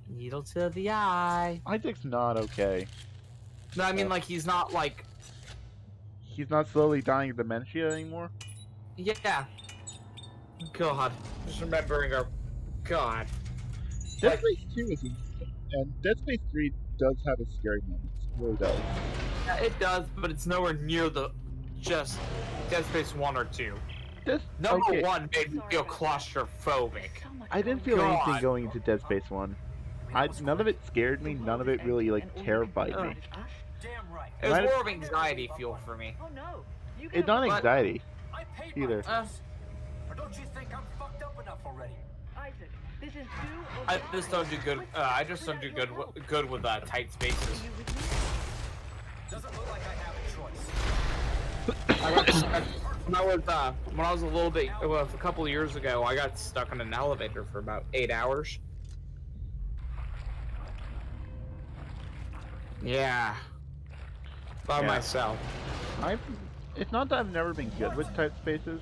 Needle to the eye. Isaac's not okay. No, I mean like he's not like. He's not slowly dying of dementia anymore? Yeah. God. Just remembering her. God. Dead Space 2 is and Dead Space 3 does have its scary moments. It really does. Yeah, it does, but it's nowhere near the just Dead Space 1 or 2. Number 1 made me feel claustrophobic. I didn't feel anything going into Dead Space 1. None of it scared me, none of it really like terrified me. It was more of anxiety fuel for me. It's not anxiety either. Don't you think I'm fucked up enough already? Isaac, this is I just don't do good. I just don't do good with tight spaces. Doesn't look like I have a choice. When I was a little bit, a couple of years ago, I got stuck in an elevator for about 8 hours. Yeah. By myself. It's not that I've never been good with tight spaces.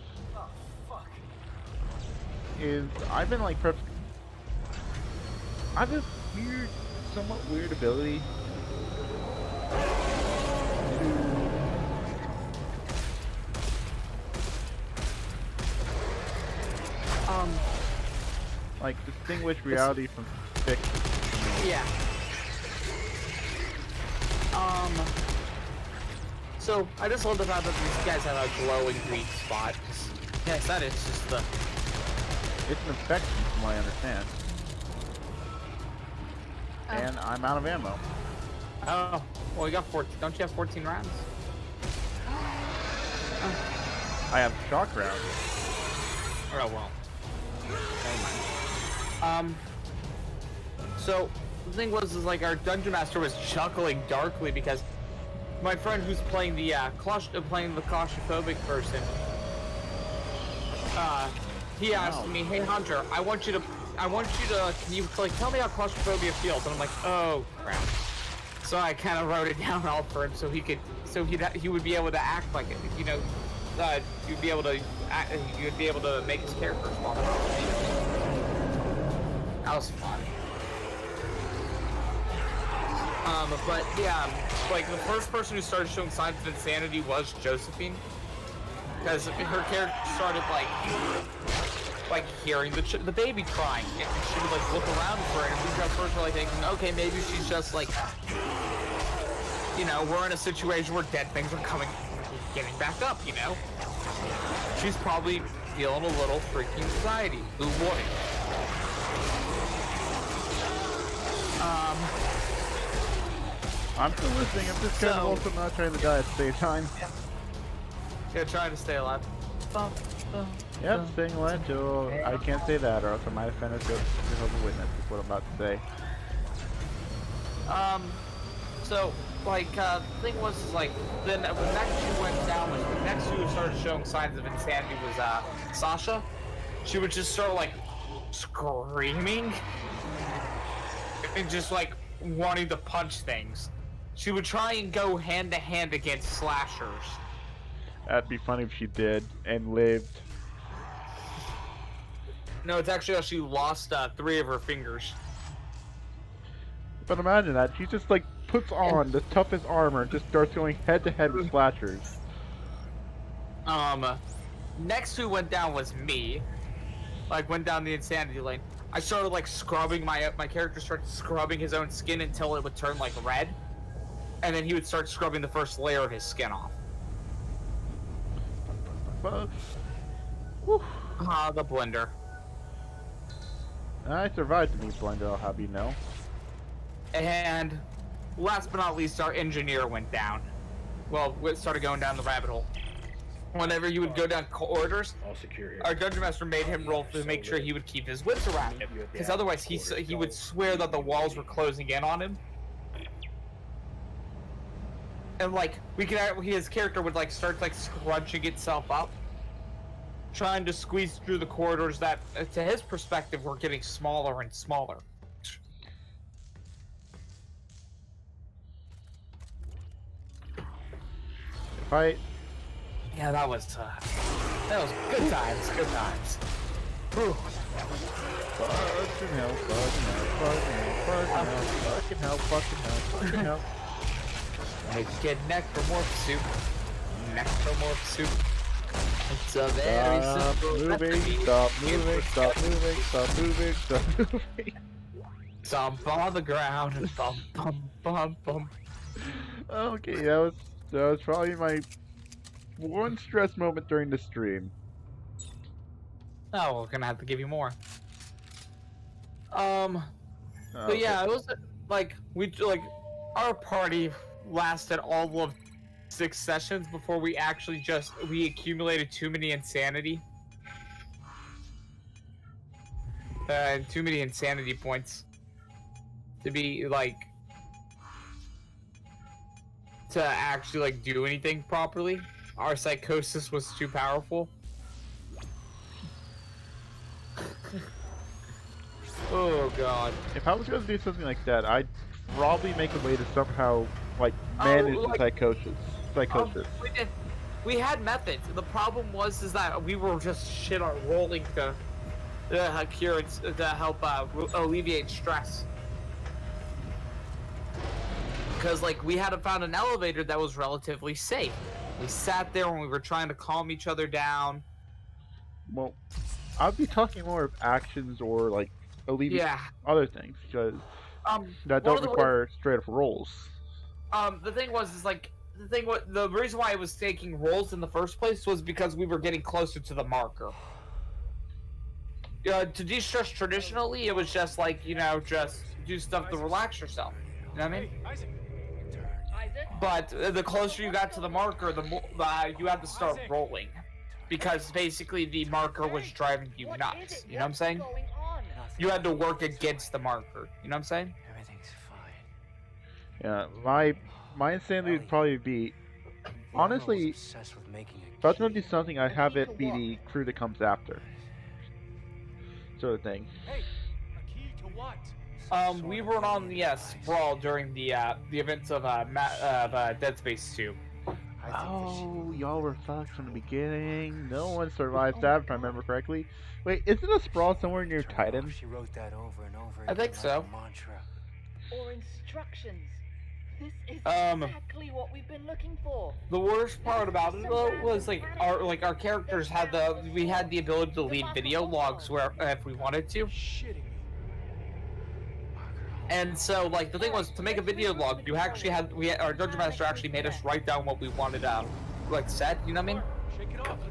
I've been like I have a somewhat weird ability to like distinguish reality from fiction. Yeah. So I just love the fact that these guys have a glowing green spot. Yes, that is just the. It's an infection, from what I understand. And I'm out of ammo. Oh, well, you got 14. Don't you have 14 rounds? I have shock rounds. Oh well. Never mind. So the thing was, is like our dungeon master was chuckling darkly because my friend who's playing the claustrophobic person. He asked me, "Hey Hunter, I want you to, can you like tell me how claustrophobia feels?" And I'm like, "Oh crap!" So I kind of wrote it down all for him, so he would be able to act like it, you know, you'd be able to make his character smaller. That was fun. But yeah, like the first person who started showing signs of insanity was Josephine. Because her character started like hearing the baby crying, and she would like look around for it, and we at first were like thinking, okay, maybe she's just like, you know, we're in a situation where dead things are getting back up, you know. She's probably feeling a little freaking anxiety. Who wouldn't? I'm still listening. I'm just kind of also not trying to die at the same time. Yeah, trying to stay alive. Yep, staying alive till I can't say that, or else I might offend a Jehovah's Witness. Is what I'm about to say. So like the thing was like then the next who went down was the next who started showing signs of insanity was Sasha. She would just start like screaming and just like wanting to punch things. She would try and go hand to hand against slashers. That'd be funny if she did and lived. No, it's actually how she lost 3 of her fingers. But imagine that, she just like puts on the toughest armor and just starts going head to head with slashers. Next who went down was me. Like went down the insanity lane. I started like scrubbing my character started scrubbing his own skin until it would turn like red. And then he would start scrubbing the first layer of his skin off. The blender. I survived the meat blender, I'll have you know. And last but not least, our engineer went down. well, we started going down the rabbit hole. Whenever you would go down corridors, All secure here. our dungeon master made him roll to make sure he would keep his wits around him, because otherwise he would swear that the walls were closing in on him. And like his character would like start like scrunching itself up, trying to squeeze through the corridors that, to his perspective, were getting smaller and smaller. Right. Yeah, that was good times. Good times. Whew. Fucking hell, fucking hell. Get necromorph soup. Necromorph soup. It's a very simple recipe. Stop moving. Stomp on the ground and bump, bump, bump, bump. Okay, that was probably my one stress moment during the stream. Oh, we're gonna have to give you more. But Okay. yeah, it was like our party lasted all of 6 sessions before we actually we accumulated too many insanity. Too many insanity points to be like to actually like do anything properly. Our psychosis was too powerful. Oh god. If I was gonna do something like that, I'd probably make a way to somehow like manage the psychosis. We had methods. The problem was that we were just shit on rolling to cure it, to help alleviate stress. Because like we had found an elevator that was relatively safe. We sat there when we were trying to calm each other down. Well, I'd be talking more of actions or like alleviate other things because that don't require straight up rolls. The reason why I was taking rolls in the first place was because we were getting closer to the marker. To de-stress traditionally, it was just like, just do stuff to relax yourself. You know what I mean? But the closer you got to the marker, the more you had to start rolling. Because basically the marker was driving you nuts. You know what I'm saying? You had to work against the marker. You know what I'm saying? Everything's fine. Yeah, my insanity would probably be, honestly, if I was going to do something, I'd have it be the crew that comes after. Sort of thing. Hey, a key to what? We were on the Sprawl during the events of Dead Space 2. Oh, y'all were fucked from the beginning. No one survived that, if I remember correctly. Wait, isn't a Sprawl somewhere near Titan? She wrote that over and over I think so. Mantra. Or instructions. This is exactly what we've been looking for. The worst part about it though was our characters had the ability to leave video logs where if we wanted to. And so like the thing was, to make a video log, you actually our dungeon master actually made us write down what we wanted said, you know what I mean?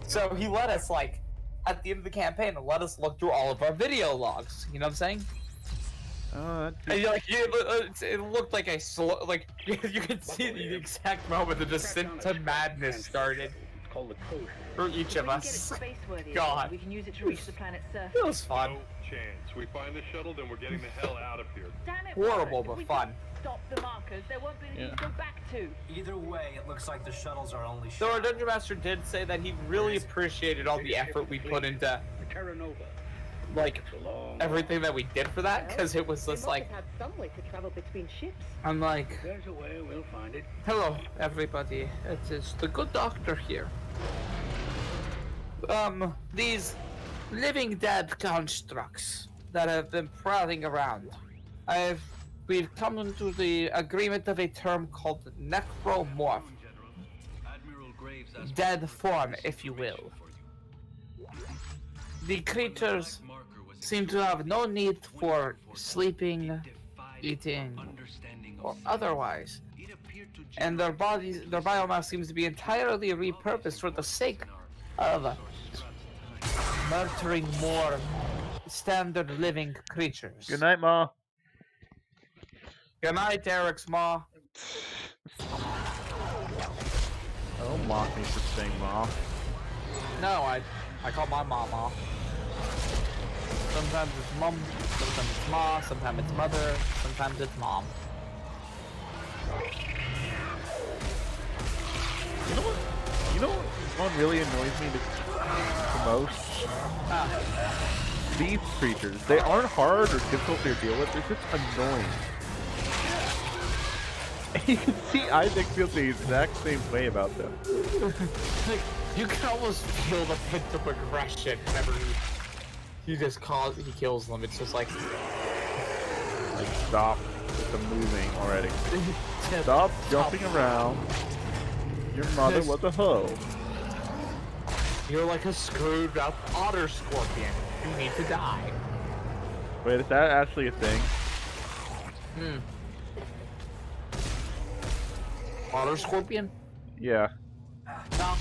So he let us at the end of the campaign let us look through all of our video logs, you know what I'm saying? And it looked like you could see the exact moment the descent to madness started for each of us. God, we can use it to reach the planet's surface. it was fun. No chance. We find the shuttle, then we're getting the hell out of here. Damn it, Horrible, Warren. but If we fun. just stop the markers, there won't be anything to go back to. Either way, it looks like the shuttles are only So our dungeon master did say that he really appreciated all the effort we put into everything that we did for that, because it was just like had some way to travel between ships. I'm like, There's a way, we'll find it. hello everybody, it is the good doctor here. These living dead constructs that have been prowling around, we've come into the agreement of a term called necromorph. Dead form, if you will. The creatures seem to have no need for sleeping, eating, or otherwise. And their biomass seems to be entirely repurposed for the sake of murdering more standard living creatures. Good night, Ma. Good night, Eric's Ma. Don't mock me for saying mom. No, I call my mom Ma. Sometimes it's mom, sometimes it's ma, sometimes it's mother, sometimes it's mom. You know what? You know what really annoys me the most? These creatures. They aren't hard or difficult to deal with. They're just annoying. You can see Isaac feels the exact same way about them. Like, you can almost feel the pent up aggression whenever he kills them. It's just like stop with the moving already. Stop jumping around. Your mother was a hoe. You're like a screwed up otter scorpion. You need to die. Wait, is that actually a thing? Otter scorpion? Yeah. No.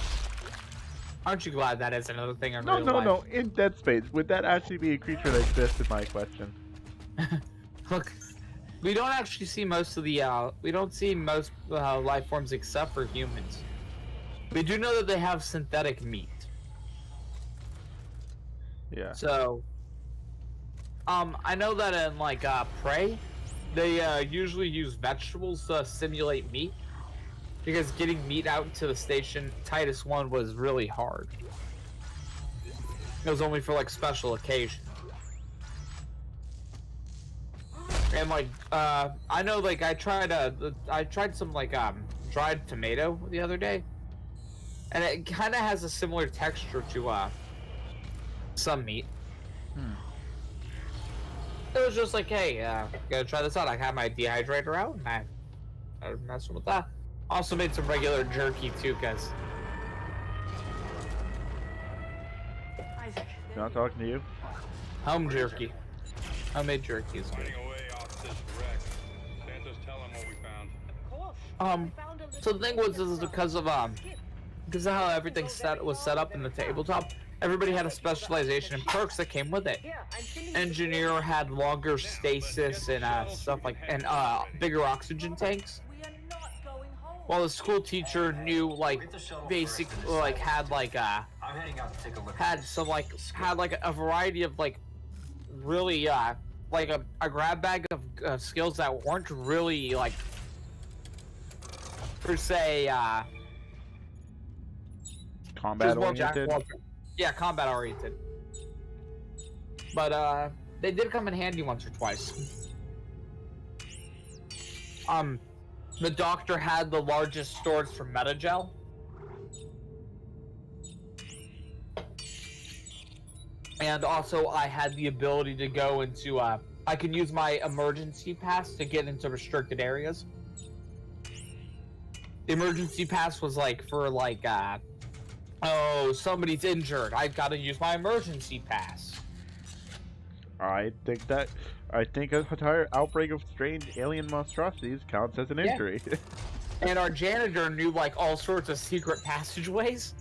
Aren't you glad that is another thing in No, real no, life? no. In Dead Space, would that actually be a creature that exists? Is my question. Look, we don't actually see most of the we don't see most life forms except for humans. We do know that they have synthetic meat. Yeah. So, I know that in like Prey, they usually use vegetables to simulate meat, because getting meat out to the station Titus 1 was really hard. It was only for like special occasions. And like, I know like I tried some like dried tomato the other day, and it kind of has a similar texture to some meat. It was just like, hey, gotta try this out. I had my dehydrator out, and I was messing with that. Also made some regular jerky too, cause. Isaac. Not talking to you. Home jerky. Homemade jerky is good. So the thing was, this is because of how everything was set up in the tabletop. Everybody had a specialization and perks that came with it. Engineer had longer stasis and stuff like, and bigger oxygen tanks. While the school teacher knew like basic like had a variety of like really like a grab bag of skills that weren't really like per se combat oriented. Yeah, combat oriented. But they did come in handy once or twice. The doctor had the largest storage for Metagel. And also I had the ability to go into I could use my emergency pass to get into restricted areas. The emergency pass was like for like oh, somebody's injured. I've got to use my emergency pass. I think an entire outbreak of strange alien monstrosities counts as an injury. And our janitor knew like all sorts of secret passageways,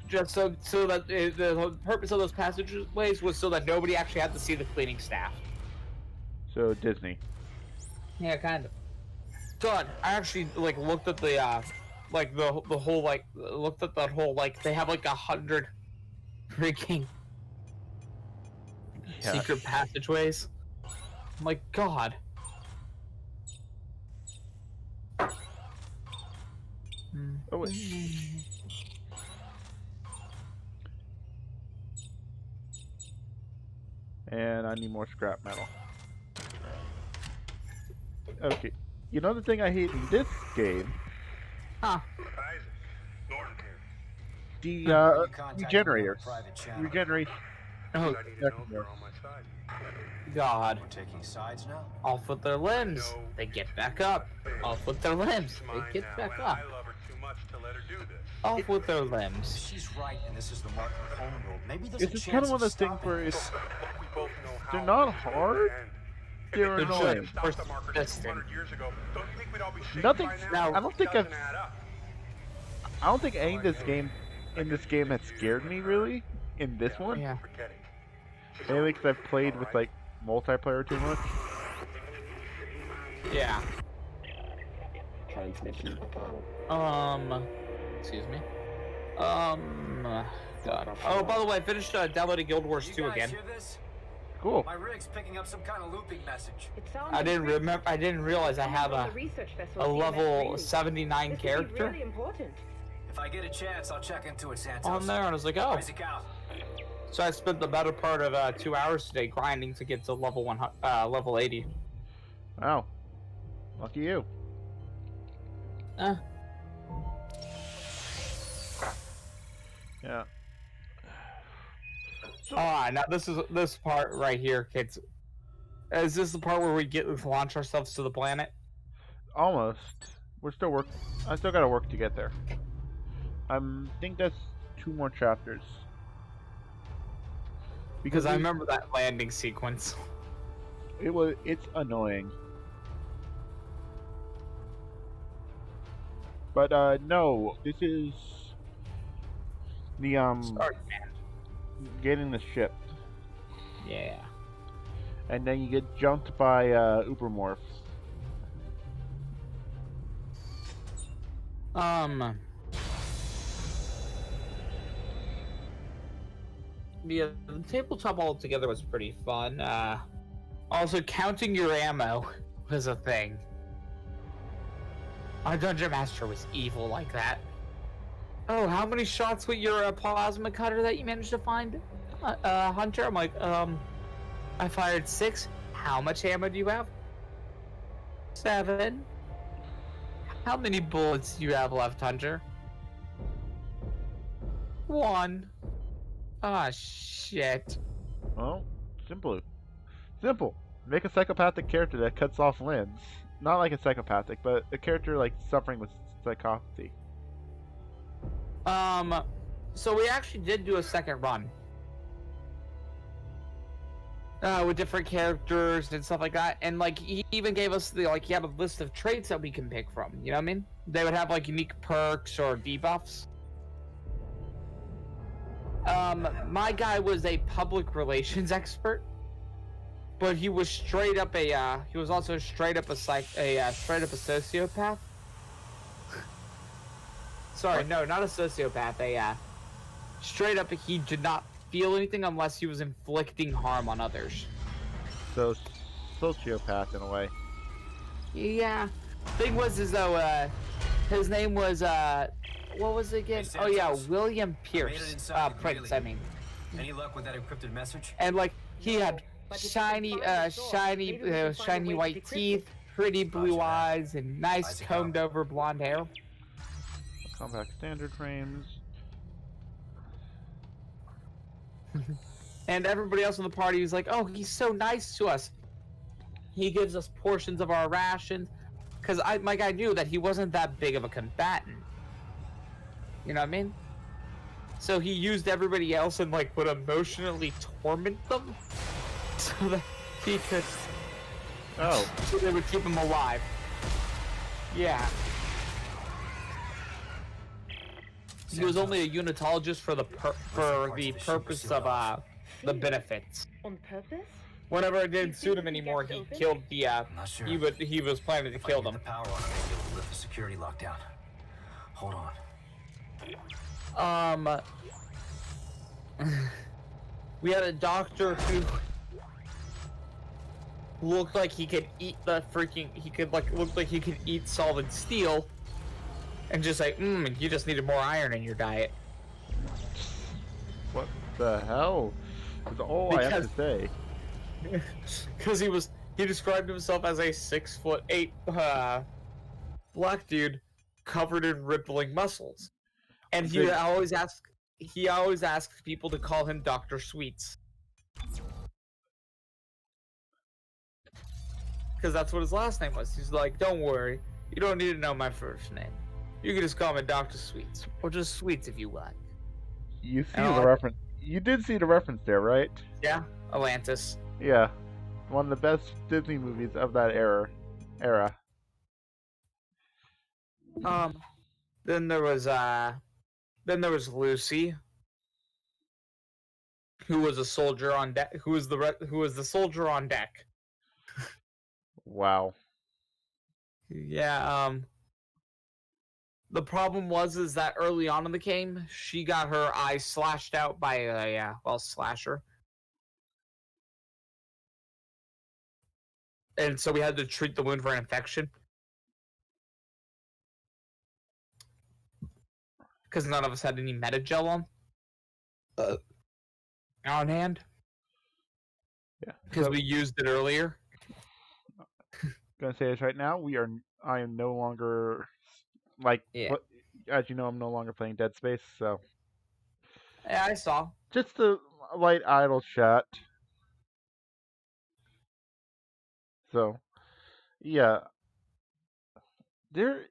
just so that the purpose of those passageways was so that nobody actually had to see the cleaning staff. So Disney. Yeah, kind of. God, I actually like looked at the like the whole like looked at that whole like they have like 100 freaking secret passageways. I'm like, God. Oh wait. And I need more scrap metal. Okay. You know the thing I hate in this game? Huh. The regenerator. Regeneration. Oh, God. We're taking sides now? Off with their limbs. They get back up. Off with their limbs. They get back up. Off with their limbs. She's right, and this is the mark of home rule. Maybe there's It's just kind of one of those things where it's they're not hard. They're annoying. Nothing. I don't think any of this game has scared me really. In this one. Yeah. Maybe because I've played with like multiplayer too much. Yeah. Transmission. Excuse me. God. Oh, by the way, I finished downloading Guild Wars 2 again. Hear this? Cool. My rig's picking up some kind of looping message. I didn't realize I have a level 79 character Really important. If I get a chance, I'll check into it, Santos. on there, and I was like, oh. Isaac out. So I spent the better part of 2 hours today grinding to get to level 80. Wow. Lucky you. Yeah. Alright, now this part right here, kids. Is this the part where we launch ourselves to the planet? Almost. We're still working. I still gotta work to get there. I think that's 2 more chapters. Because I remember that landing sequence. It's annoying. But no, this is the Sorry, man. getting the ship. Yeah. And then you get jumped by Ubermorphs. Yeah, the tabletop altogether was pretty fun. Also, counting your ammo was a thing. Our dungeon master was evil like that. Oh, how many shots with your plasma cutter that you managed to find, Hunter? I'm like, I fired 6. How much ammo do you have? 7. How many bullets do you have left, Hunter? 1. Ah, shit. Well, simple. Make a psychopathic character that cuts off limbs. Not like a psychopathic, but a character like suffering with psychopathy. So we actually did do a second run. With different characters and stuff like that, and like he even gave us he had a list of traits that we can pick from. You know what I mean? They would have like unique perks or debuffs. My guy was a public relations expert, but he was straight up he was also straight up a sociopath. Sorry, no, not a sociopath. Straight up, he did not feel anything unless he was inflicting harm on others. So, sociopath in a way. Yeah. Thing was, is though, his name was what was it again? Oh yeah, William Pierce. Prince, I mean. Any luck with that encrypted message? And like he had shiny white teeth, pretty blue eyes, and nice combed over blonde hair. Compact standard frames. And everybody else in the party was like, "Oh, he's so nice to us. He gives us portions of our rations." Because my guy knew that he wasn't that big of a combatant. You know what I mean? So he used everybody else and like would emotionally torment them, so that he could. Oh. So they would keep him alive. Yeah. He was only a unitologist for the purpose of the benefits. On purpose? Whenever it didn't suit him anymore, he killed the he was planning to kill them. The power on, I may be able to lift the security lockdown. Hold on. We had a doctor who looked like he could eat looked like he could eat solid steel, and just like, you just needed more iron in your diet. What the hell? That's all I have to say. Because he described himself as a 6'8" black dude covered in rippling muscles, and he always asked people to call him Dr. Sweets, because that's what his last name was. He's like, "Don't worry, you don't need to know my first name. You can just call me Dr. Sweets, or just Sweets if you like." You see the reference. You did see the reference there, right? Yeah, Atlantis. Yeah, one of the best Disney movies of that era. Then there was Lucy, who was a soldier on deck. Who was the soldier on deck? Wow. Yeah. The problem is that early on in the game, she got her eye slashed out by a slasher. And so we had to treat the wound for an infection. Because none of us had any Metagel on hand. Yeah. Because we used it earlier. Gonna say this right now. I am no longer as you know, I'm no longer playing Dead Space. So. Yeah, I saw. Just a light idle chat. So, yeah. There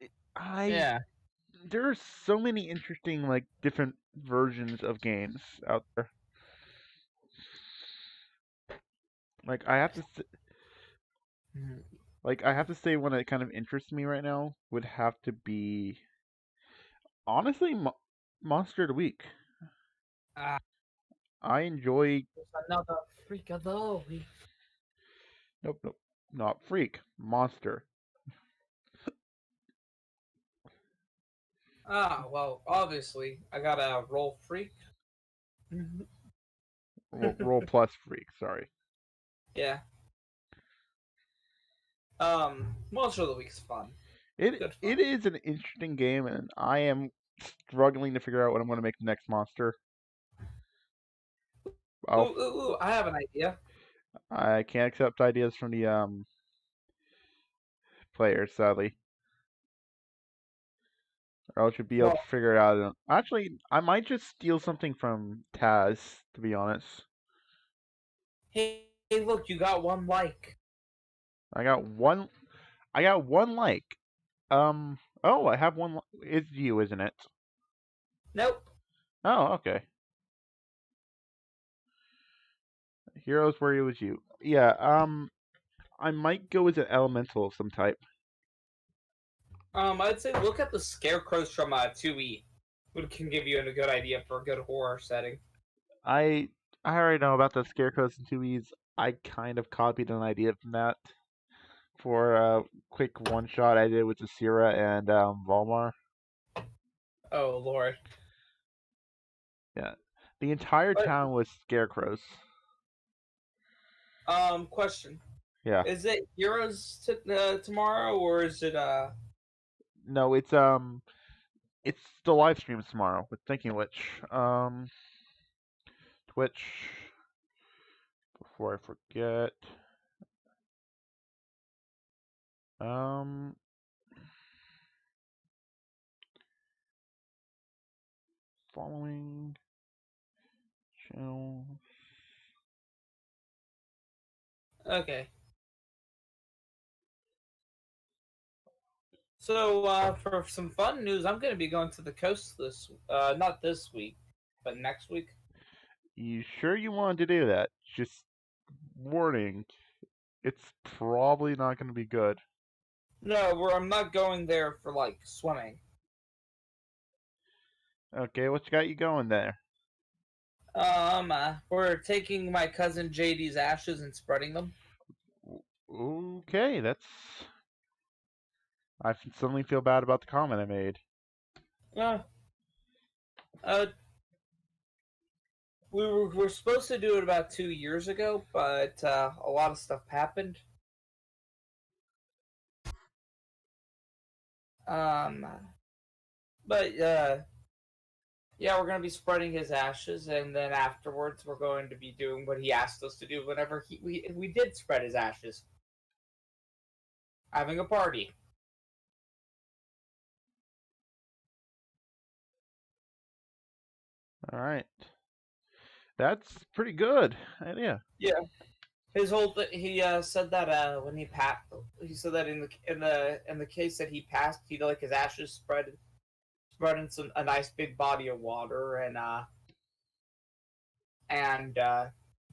are so many interesting different versions of games out there. I have to say one that kind of interests me right now would have to be honestly Monster of the Week. I enjoy another freak of the week. Nope, not freak, monster. Well, obviously, I got a roll freak. roll plus freak, sorry. Yeah. Monster of the Week's fun. It is an interesting game, and I am struggling to figure out what I'm going to make the next monster. Ooh, I have an idea. I can't accept ideas from the players, sadly. Or else you'd be able to figure it out. Actually, I might just steal something from Taz, to be honest. Hey, look, you got one like. I got one like. Oh, I have one. It's you, isn't it? Nope. Oh, okay. Heroes where it was you. Yeah, I might go as an elemental of some type. I'd say look at the scarecrows from 2E. It can give you a good idea for a good horror setting. I already know about the scarecrows and 2Es. I kind of copied an idea from that for a quick one shot I did with Asira and Volmar. Oh Lord. Yeah, the entire town was scarecrows. Question. Yeah. Is it Heroes tomorrow, or is it No, it's the live stream tomorrow. But thinking of which, Twitch. Before I forget, following channel. Okay. So, for some fun news, I'm going to be going to the coast not this week, but next week. You sure you wanted to do that? Just warning, it's probably not going to be good. No, I'm not going there for, swimming. Okay, what got you going there? We're taking my cousin JD's ashes and spreading them. Okay, I suddenly feel bad about the comment I made. We were supposed to do it about 2 years ago, but a lot of stuff happened. But yeah, we're gonna be spreading his ashes, and then afterwards we're going to be doing what he asked us to do whenever we did spread his ashes. Having a party. All right, that's pretty good idea. Yeah, his whole he said that when he passed, he said that in the case that he passed, he'd like his ashes spread in a nice big body of water, and to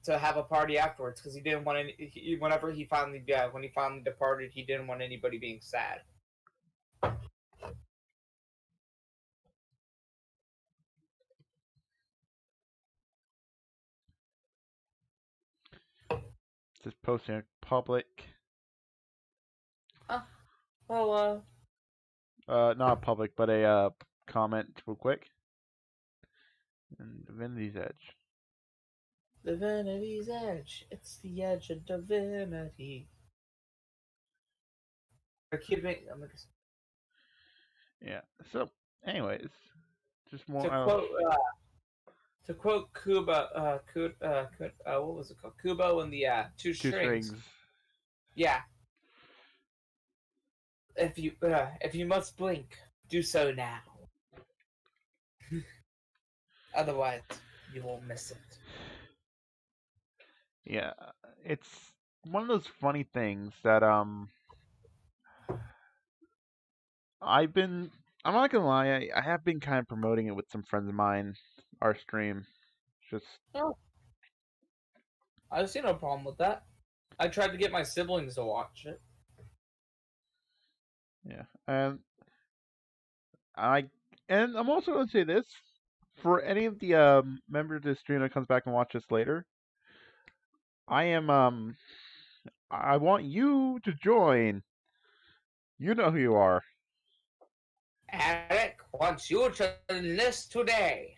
have a party afterwards, because he didn't want when he finally departed, he didn't want anybody being sad. Just posting it public. Well, not public, but a comment real quick. And Divinity's Edge. Divinity's Edge. It's the edge of divinity. Yeah. So, anyways, just more. To quote Kubo, what was it called? Kubo and the two Two strings. strings. Yeah. If you must blink, do so now. Otherwise, you will miss it. Yeah, it's one of those funny things that I'm not gonna lie, I have been kind of promoting it with some friends of mine, our stream. Just I see no problem with that. I tried to get my siblings to watch it. Yeah, and I'm also gonna say this for any of the members of the stream that comes back and watch this later. I want you to join. You know who you are. Erik wants you to enlist today.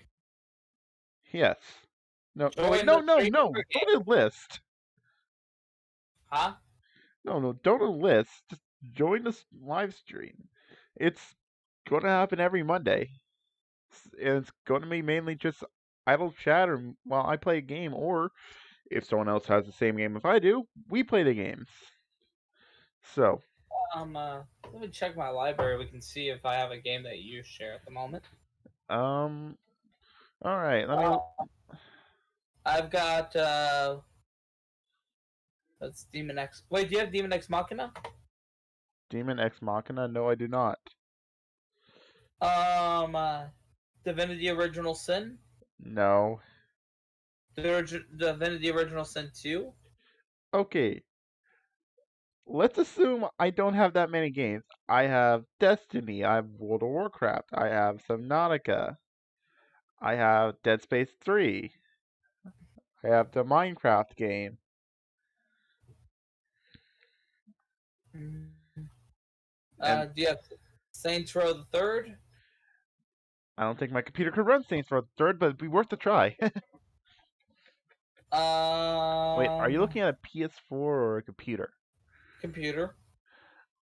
Yes. No, Join no, the stream don't enlist. Huh? No, don't enlist. Just join this live stream. It's going to happen every Monday. And it's going to be mainly just idle chatter while I play a game, or if someone else has the same game as I do, we play the games. So. Let me check my library. We can see if I have a game that you share at the moment. All right. Let me. I've got that's Demon X. Wait, do you have Demon X Machina? Demon X Machina? No, I do not. Divinity Original Sin? No. Divinity Original Sin 2? Okay. Let's assume I don't have that many games. I have Destiny, I have World of Warcraft, I have Subnautica, I have Dead Space 3, I have the Minecraft game. Do you have Saints Row the Third? I don't think my computer could run Saints Row the Third, but it'd be worth a try. Wait, are you looking at a PS4 or a computer? Computer.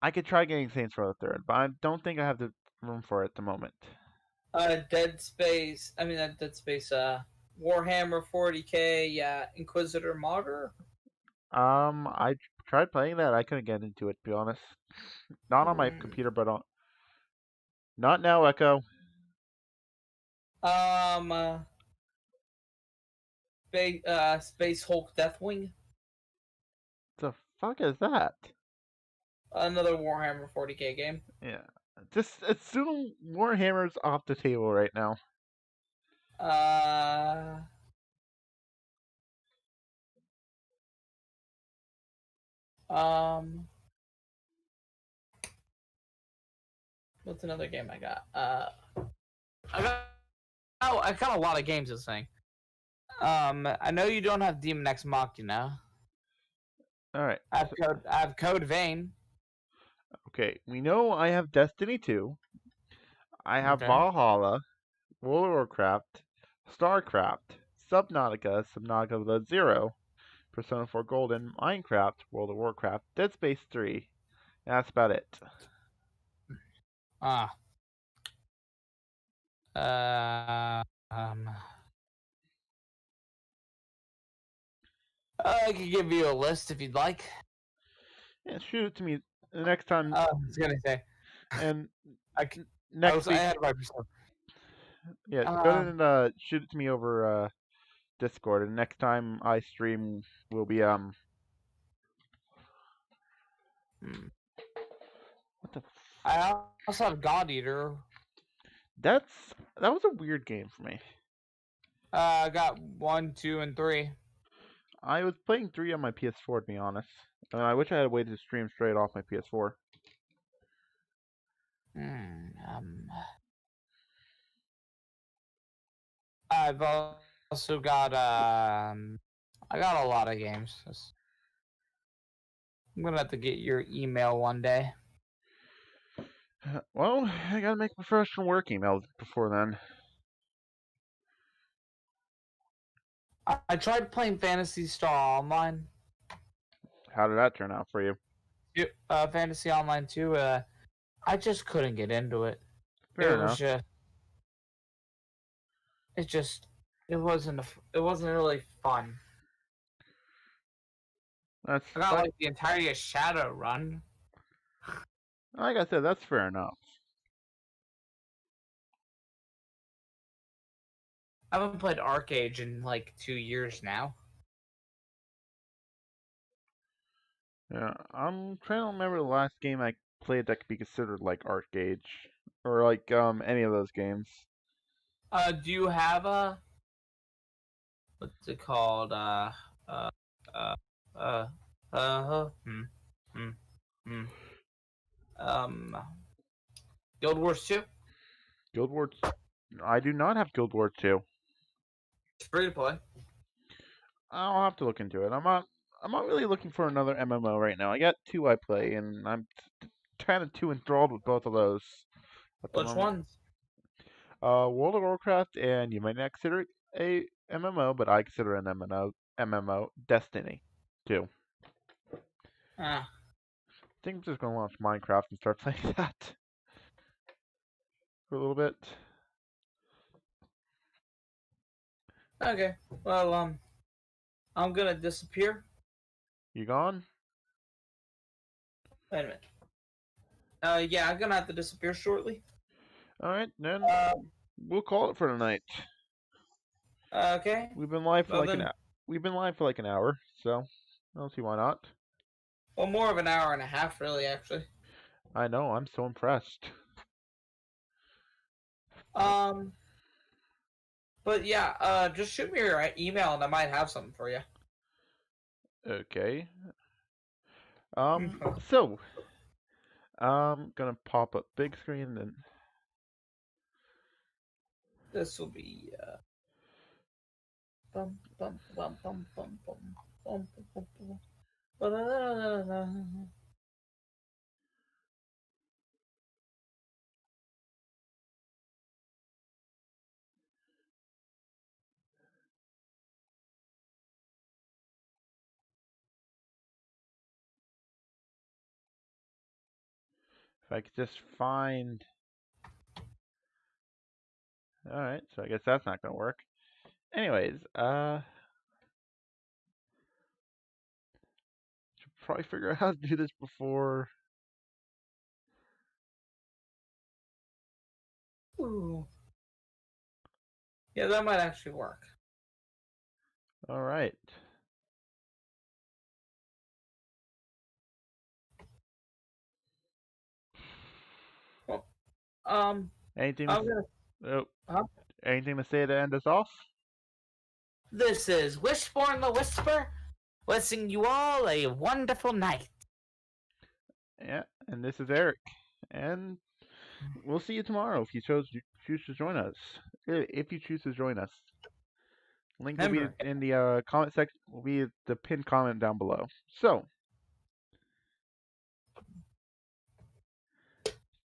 I could try getting Saints Row the Third, but I don't think I have the room for it at the moment. Dead Space. Warhammer 40K. Inquisitor Martyr. I tried playing that. I couldn't get into it, to be honest. Not on my computer, but on. Not now, Echo. Space Hulk Deathwing. The fuck is that? Another Warhammer 40K game. Yeah. Just assume Warhammer's off the table right now. What's another game I got? I got a lot of games this thing. I know you don't have Demon X Machina. Alright. I have Code Vein. Okay, we know I have Destiny 2. I have Valhalla, World of Warcraft, StarCraft, Subnautica, Subnautica Blood Zero, Persona 4 Golden, Minecraft, World of Warcraft, Dead Space 3. And that's about it. I can give you a list if you'd like. Yeah, shoot it to me the next time. I was gonna say. And next week. Yeah, go ahead and shoot it to me over Discord, and next time I stream will be What the? I also have God Eater. That was a weird game for me. I got 1, 2, and 3. I was playing 3 on my PS4, to be honest. And I wish I had a way to stream straight off my PS4. I've also got I got a lot of games. I'm gonna have to get your email one day. Well, I gotta make my first work email before then. I tried playing Fantasy Star Online. How did that turn out for you? Fantasy Online 2. I just couldn't get into it. Fair enough. It wasn't really fun. That's I got like the entirety of Shadowrun. Like I said, that's fair enough. I haven't played Arcade in like 2 years now. Yeah, I'm trying to remember the last game I played that could be considered like Arcade, or like any of those games. Do you have a what's it called? Guild Wars 2? Guild Wars. I do not have Guild Wars 2. It's free to play. I'll have to look into it. I'm not really looking for another MMO right now. I got 2 I play, and I'm kind of too enthralled with both of those at the Which moment. ones? World of Warcraft, and you might not consider it a MMO, but I consider it an MMO, Destiny 2. I think I'm just gonna launch Minecraft and start playing that for a little bit. Okay. Well, I'm gonna disappear. You gone? Wait a minute. Yeah, I'm gonna have to disappear shortly. All right, then we'll call it for tonight. Okay. We've been live for like an hour, so I don't see why not. Well, more of an hour and a half, really, actually. I know. I'm so impressed. But yeah, just shoot me your email and I might have something for you. Okay. So I'm gonna pop up big screen and this will be bum bum bum bum bum bum bum bum bum. if I could just find. All right, so I guess that's not gonna work. Anyways, should probably figure out how to do this before. Ooh. Yeah, that might actually work. All right. Well, anything? Huh? Anything to say to end us off? This is Wishborn the Whisper, wishing you all a wonderful night. Yeah, and this is Eric, and we'll see you tomorrow if you choose to join us. If you choose to join us, link will be in the comment section. Will be the pinned comment down below. So.